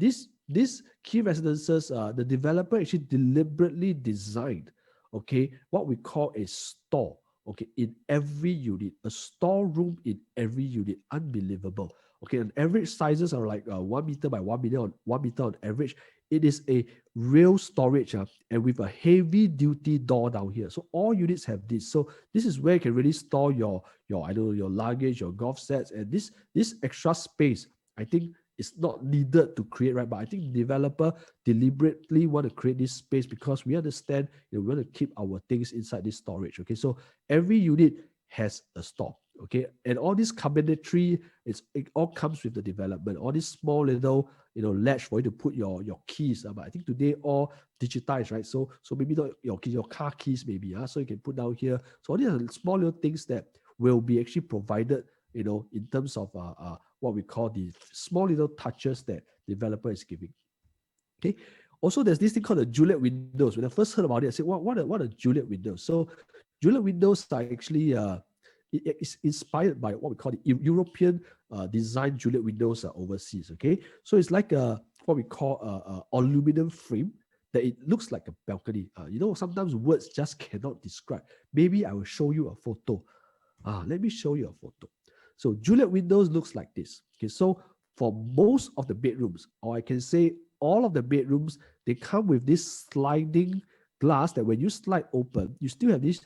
this key residences, the developer actually deliberately designed, okay, what we call a store, okay, in every unit, a storeroom in every unit. Unbelievable. Okay, on average sizes are like 1 meter by 1 meter on average. It is a real storage and with a heavy duty door down here. So all units have this. So this is where you can really store your your luggage, your golf sets, and this extra space, I think, is not needed to create, right? But I think developer deliberately want to create this space because we understand we want to keep our things inside this storage. Okay, so every unit has a store. Okay, and all this combinatory, it all comes with the development. All these small little, latch for you to put your keys. But I think today all digitized, right? So maybe not your keys, your car keys maybe. So you can put down here. So all these are small little things that will be actually provided, in terms of what we call the small little touches that developer is giving. Okay. Also, there's this thing called the Juliet windows. When I first heard about it, I said, what are Juliet windows? So Juliet windows are actually it's inspired by what we call the European design Juliet windows overseas. Okay, so it's like what we call a aluminum frame that it looks like a balcony. Sometimes words just cannot describe. Maybe I will show you a photo. Let me show you a photo. So Juliet windows looks like this. Okay, so for most of the bedrooms, or I can say all of the bedrooms, they come with this sliding glass that when you slide open, you still have this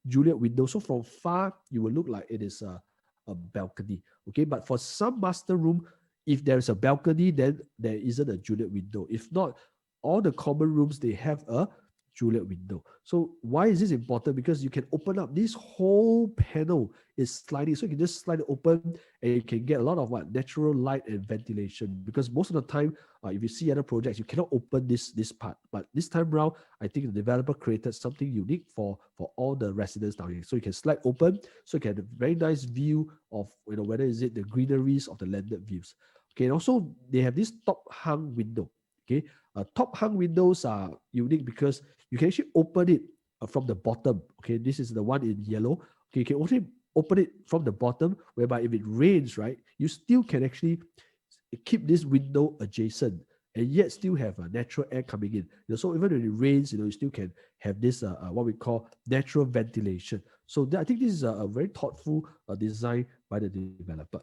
Juliet window. So from far, you will look like it is a balcony. Okay, but for some master room, if there is a balcony, then there isn't a Juliet window. If not, all the common rooms, they have a Juliet window. So why is this important? Because you can open up this whole panel is sliding. So you can just slide it open and you can get a lot of natural light and ventilation. Because most of the time, if you see other projects, you cannot open this part. But this time around, I think the developer created something unique for all the residents down here. So you can slide open, so you can have a very nice view of whether is it the greeneries of the landed views. Okay, and also they have this top hung window. Okay, top hung windows are unique because you can actually open it from the bottom. Okay, this is the one in yellow. Okay, you can also open it from the bottom, whereby if it rains, right, you still can actually keep this window adjacent and yet still have natural air coming in. So even when it rains, you still can have this what we call natural ventilation. So I think this is a very thoughtful design by the developer.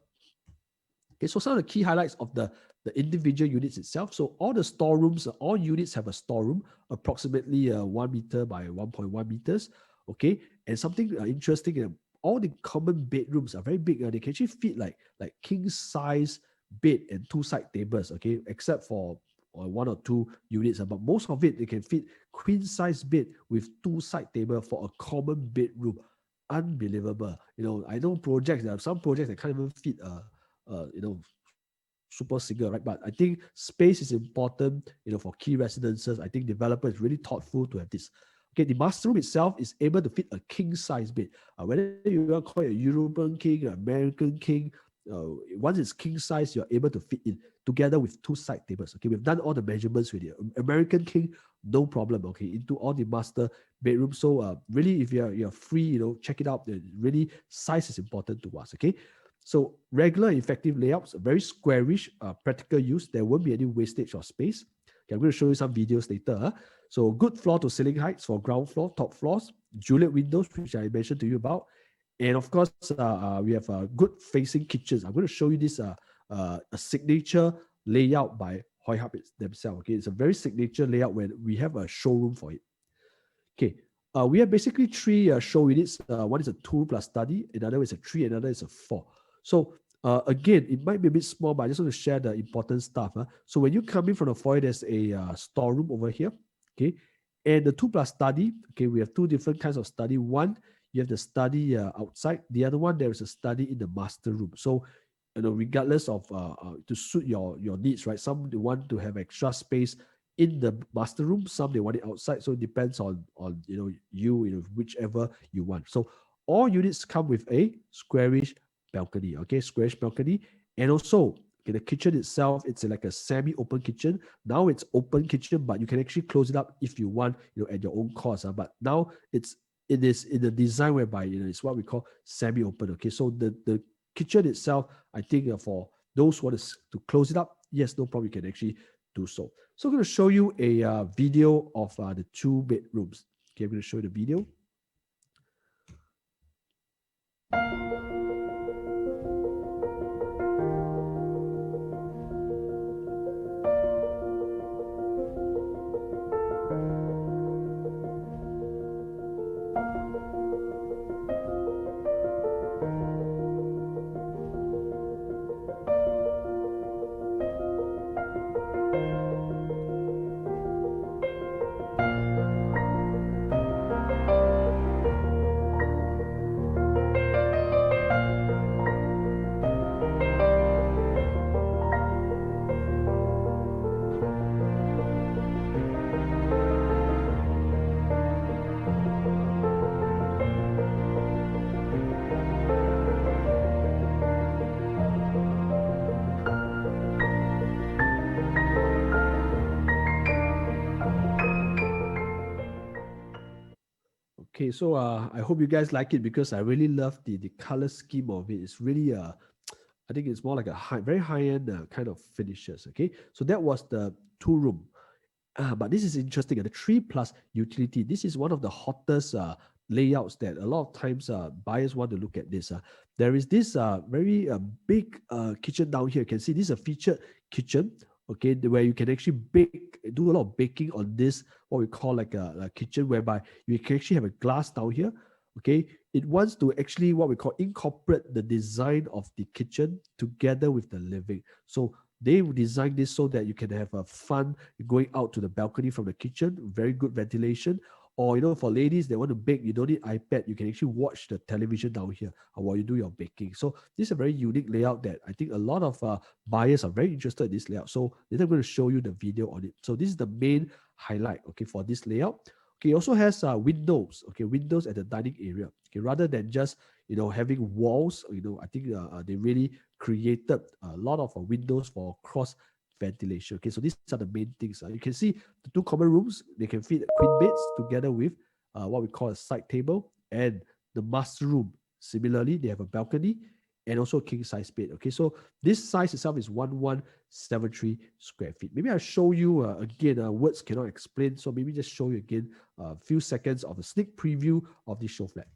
Okay, so some of the key highlights of the individual units itself. So all the storerooms, all units have a storeroom, approximately 1 meter by 1.1 meters. Okay, and something interesting, all the common bedrooms are very big. They can actually fit like king size bed and 2 side tables. Okay, except for 1 or 2 units, but most of it they can fit queen size bed with 2 side table for a common bedroom. Unbelievable. I know projects. There are some projects that can't even fit super single, right? But I think space is important, for key residences. I think developer is really thoughtful to have this. Okay, the master room itself is able to fit a king size bed. Whether you want to call it a European king, American king, once it's king size, you're able to fit in together with 2 side tables. Okay, we've done all the measurements with you. American king, no problem. Okay, into all the master bedrooms. So really, if you're free, check it out. Really, size is important to us. Okay. So regular effective layouts, very squarish, practical use. There won't be any wastage of space. Okay, I'm going to show you some videos later. So good floor to ceiling heights for ground floor, top floors, Juliet windows, which I mentioned to you about. And of course, we have good facing kitchens. I'm going to show you this a signature layout by Hoi Hup themselves. Okay, it's a very signature layout when we have a showroom for it. Okay, we have basically 3 show units. One is a 2 plus study, another is a 3, another is a 4. So again, it might be a bit small, but I just want to share the important stuff. So when you come in from the foyer, there's a storeroom over here. Okay, and the 2 plus study. Okay, we have 2 different kinds of study. One, you have the study outside. The other one, there is a study in the master room. So regardless of to suit your needs, right? Some they want to have extra space in the master room. Some they want it outside. So it depends on you whichever you want. So all units come with a squarish balcony. Okay, squarish balcony, and also the kitchen itself, it's like a semi-open kitchen. Now it's open kitchen, but you can actually close it up if you want, at your own cost. But now it is in the design whereby it's what we call semi-open. Okay, so the kitchen itself, I think for those who want to close it up, yes, no problem, you can actually do so. So I'm going to show you a video of the 2 bedrooms. Okay, I'm going to show you the video. Okay, so I hope you guys like it because I really love the color scheme of it. It's really I think it's more like a very high end kind of finishes. Okay, so that was the 2 room. But this is interesting. The 3+ utility. This is one of the hottest layouts that a lot of times buyers want to look at this. There is this very big kitchen down here. You can see this is a featured kitchen. Okay, where you can actually do a lot of baking on this, what we call like a kitchen, whereby you can actually have a glass down here. Okay, it wants to actually what we call incorporate the design of the kitchen together with the living. So they designed this so that you can have a fun going out to the balcony from the kitchen, very good ventilation. Or for ladies, they want to bake, you don't need iPad, you can actually watch the television down here while you do your baking. So this is a very unique layout that I think a lot of buyers are very interested in this layout. So later I'm going to show you the video on it. So this is the main highlight, okay, for this layout. Okay, it also has windows, okay, windows at the dining area. Okay, rather than just having walls, I think they really created a lot of windows for cross ventilation. Okay, so these are the main things. You can see the 2 common rooms, they can fit queen beds together with what we call a side table, and the master room. Similarly, they have a balcony and also a king size bed. Okay, so this size itself is 1173 square feet. Maybe I'll show you again, words cannot explain. So maybe just show you again a few seconds of a sneak preview of this show flat.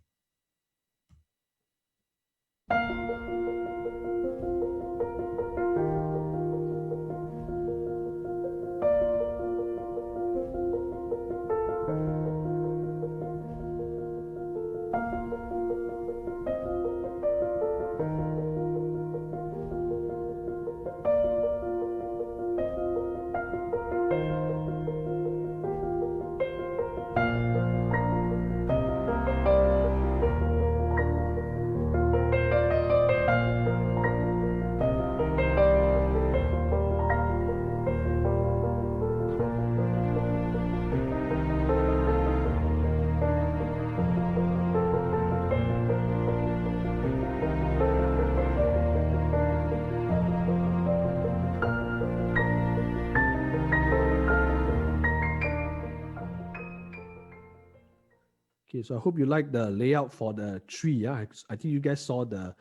Okay, so I hope you like the layout for the tree. Yeah, I think you guys saw the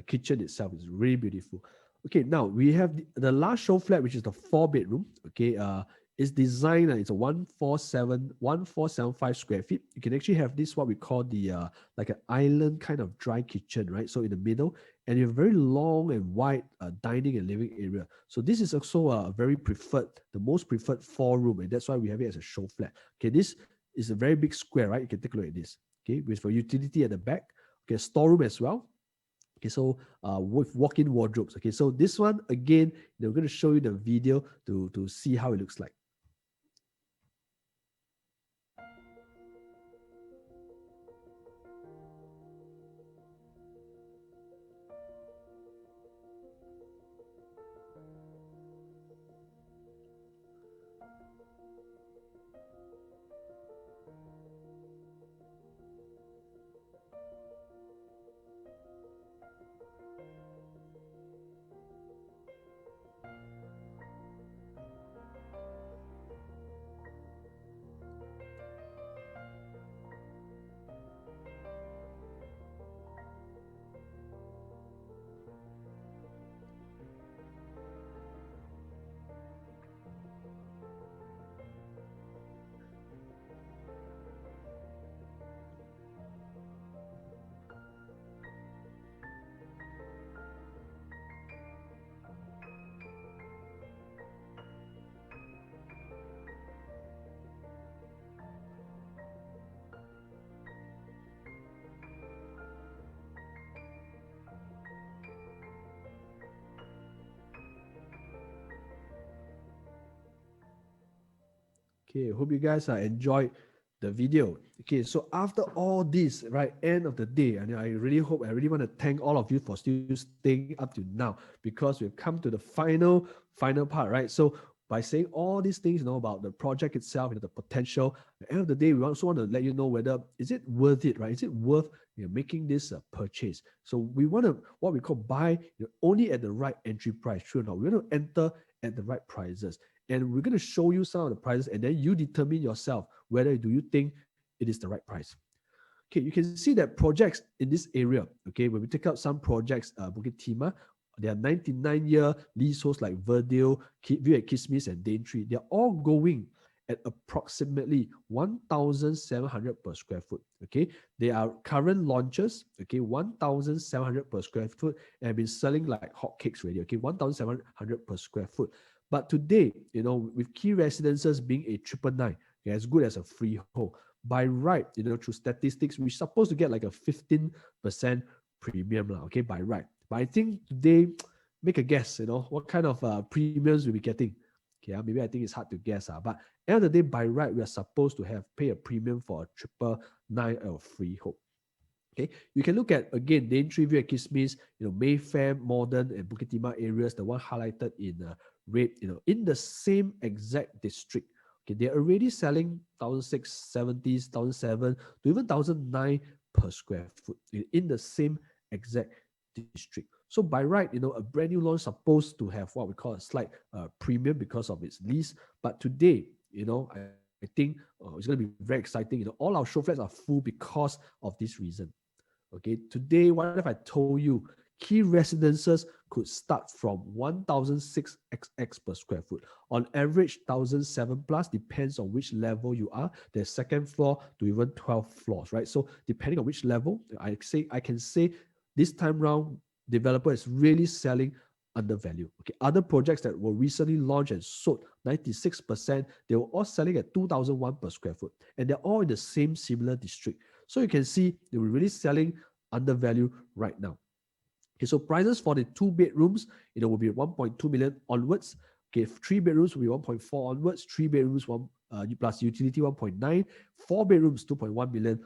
kitchen itself. It's really beautiful. Okay, now we have the last show flat, which is the 4-bedroom. Okay, it's designed. It's a 1475 square feet. You can actually have this what we call the like an island kind of dry kitchen, right? So in the middle, and you have very long and wide dining and living area. So this is also a very preferred, the most preferred 4-room, and that's why we have it as a show flat. Okay, this is a very big square, right? You can take a look at this. Okay, with for utility at the back. Okay, storeroom as well. Okay, so with walk-in wardrobes. Okay, so this one again, we're going to show you the video to see how it looks like. Okay, hope you guys enjoyed the video. Okay, so after all this, right, end of the day, and I really want to thank all of you for still staying up to now, because we've come to the final part, right? So by saying all these things, about the project itself, the potential, at the end of the day, we also want to let you know whether is it worth it, right? Is it worth making this purchase? So we want to what we call buy only at the right entry price. True or not? We want to enter at the right prices. And we're going to show you some of the prices, and then you determine yourself whether do you think it is the right price. Okay, you can see that projects in this area, okay, when we take out some projects, Bukit Timah, there are 99-year leaseholds like Verdale, View at Kismis, and Daintree. They're all going at approximately 1,700 per square foot. Okay, they are current launches. Okay, 1,700 per square foot, and have been selling like hotcakes already. Okay, 1,700 per square foot. But today, with key residences being a 999, okay, as good as a freehold, by right, through statistics, we're supposed to get like a 15% premium, okay, by right. But I think today, make a guess, what kind of premiums we'll be getting. Okay, maybe I think it's hard to guess. But end of the day, by right, we are supposed to pay a premium for a 999 or freehold. Okay, you can look at, again, Daintree, View at Kismis, Mayfair, Modern, and Bukit Timah areas, the one highlighted in red, in the same exact district. Okay, they're already selling 1,670, 1,007 to even 1,009 per square foot in the same exact district. So by right, a brand new launch supposed to have what we call a slight premium because of its lease. But today, I think it's going to be very exciting. All our show flats are full because of this reason. Okay, today, what if I told you key residences could start from 1,006 XX per square foot. On average, 1,007 plus, depends on which level you are. There's second floor to even 12 floors, right? So depending on which level, I can say this time round, developer is really selling undervalue. Okay, other projects that were recently launched and sold 96%, they were all selling at 2,001 per square foot, and they're all in the same similar district. So you can see they were really selling undervalue right now. Okay, so prices for the 2 bedrooms, will be 1.2 million onwards. Okay, 3 bedrooms will be 1.4 onwards. 3 bedrooms, plus utility 1.9. 4 bedrooms, 2.1 million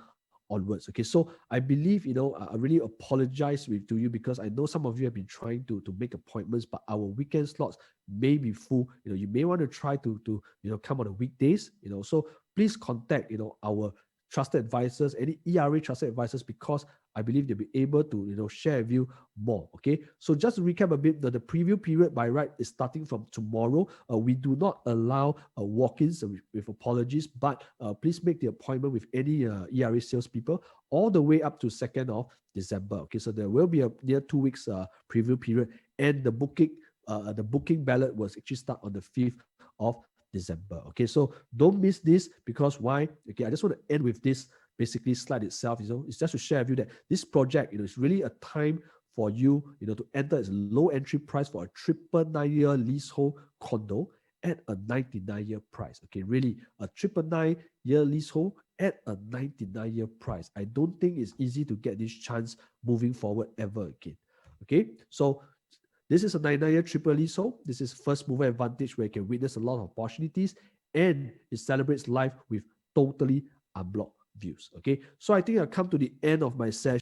onwards. Okay, so I believe, I really apologize to you because I know some of you have been trying to make appointments, but our weekend slots may be full. You may want to try to come on the weekdays. So please contact our trusted advisors, any ERA trusted advisors, because I believe they'll be able to share with you more. Okay, so just to recap a bit, the preview period by right is starting from tomorrow. We do not allow walk-ins, with apologies, but please make the appointment with any ERA salespeople all the way up to 2nd of December. Okay, so there will be a near 2 weeks preview period, and the booking ballot was actually start on the 5th of December. Okay, so don't miss this, because why? Okay, I just want to end with this basically slide itself. It's just to share with you that this project, is really a time for you, to enter as low entry price for a 999-year leasehold condo at a 99-year price. Okay, really a 999-year leasehold at a 99-year price. I don't think it's easy to get this chance moving forward ever again. Okay, so this is a 99-year triple leasehold. This is first mover advantage, where you can witness a lot of opportunities, and it celebrates life with totally unblocked views. Okay, so I think I've come to the end of my session.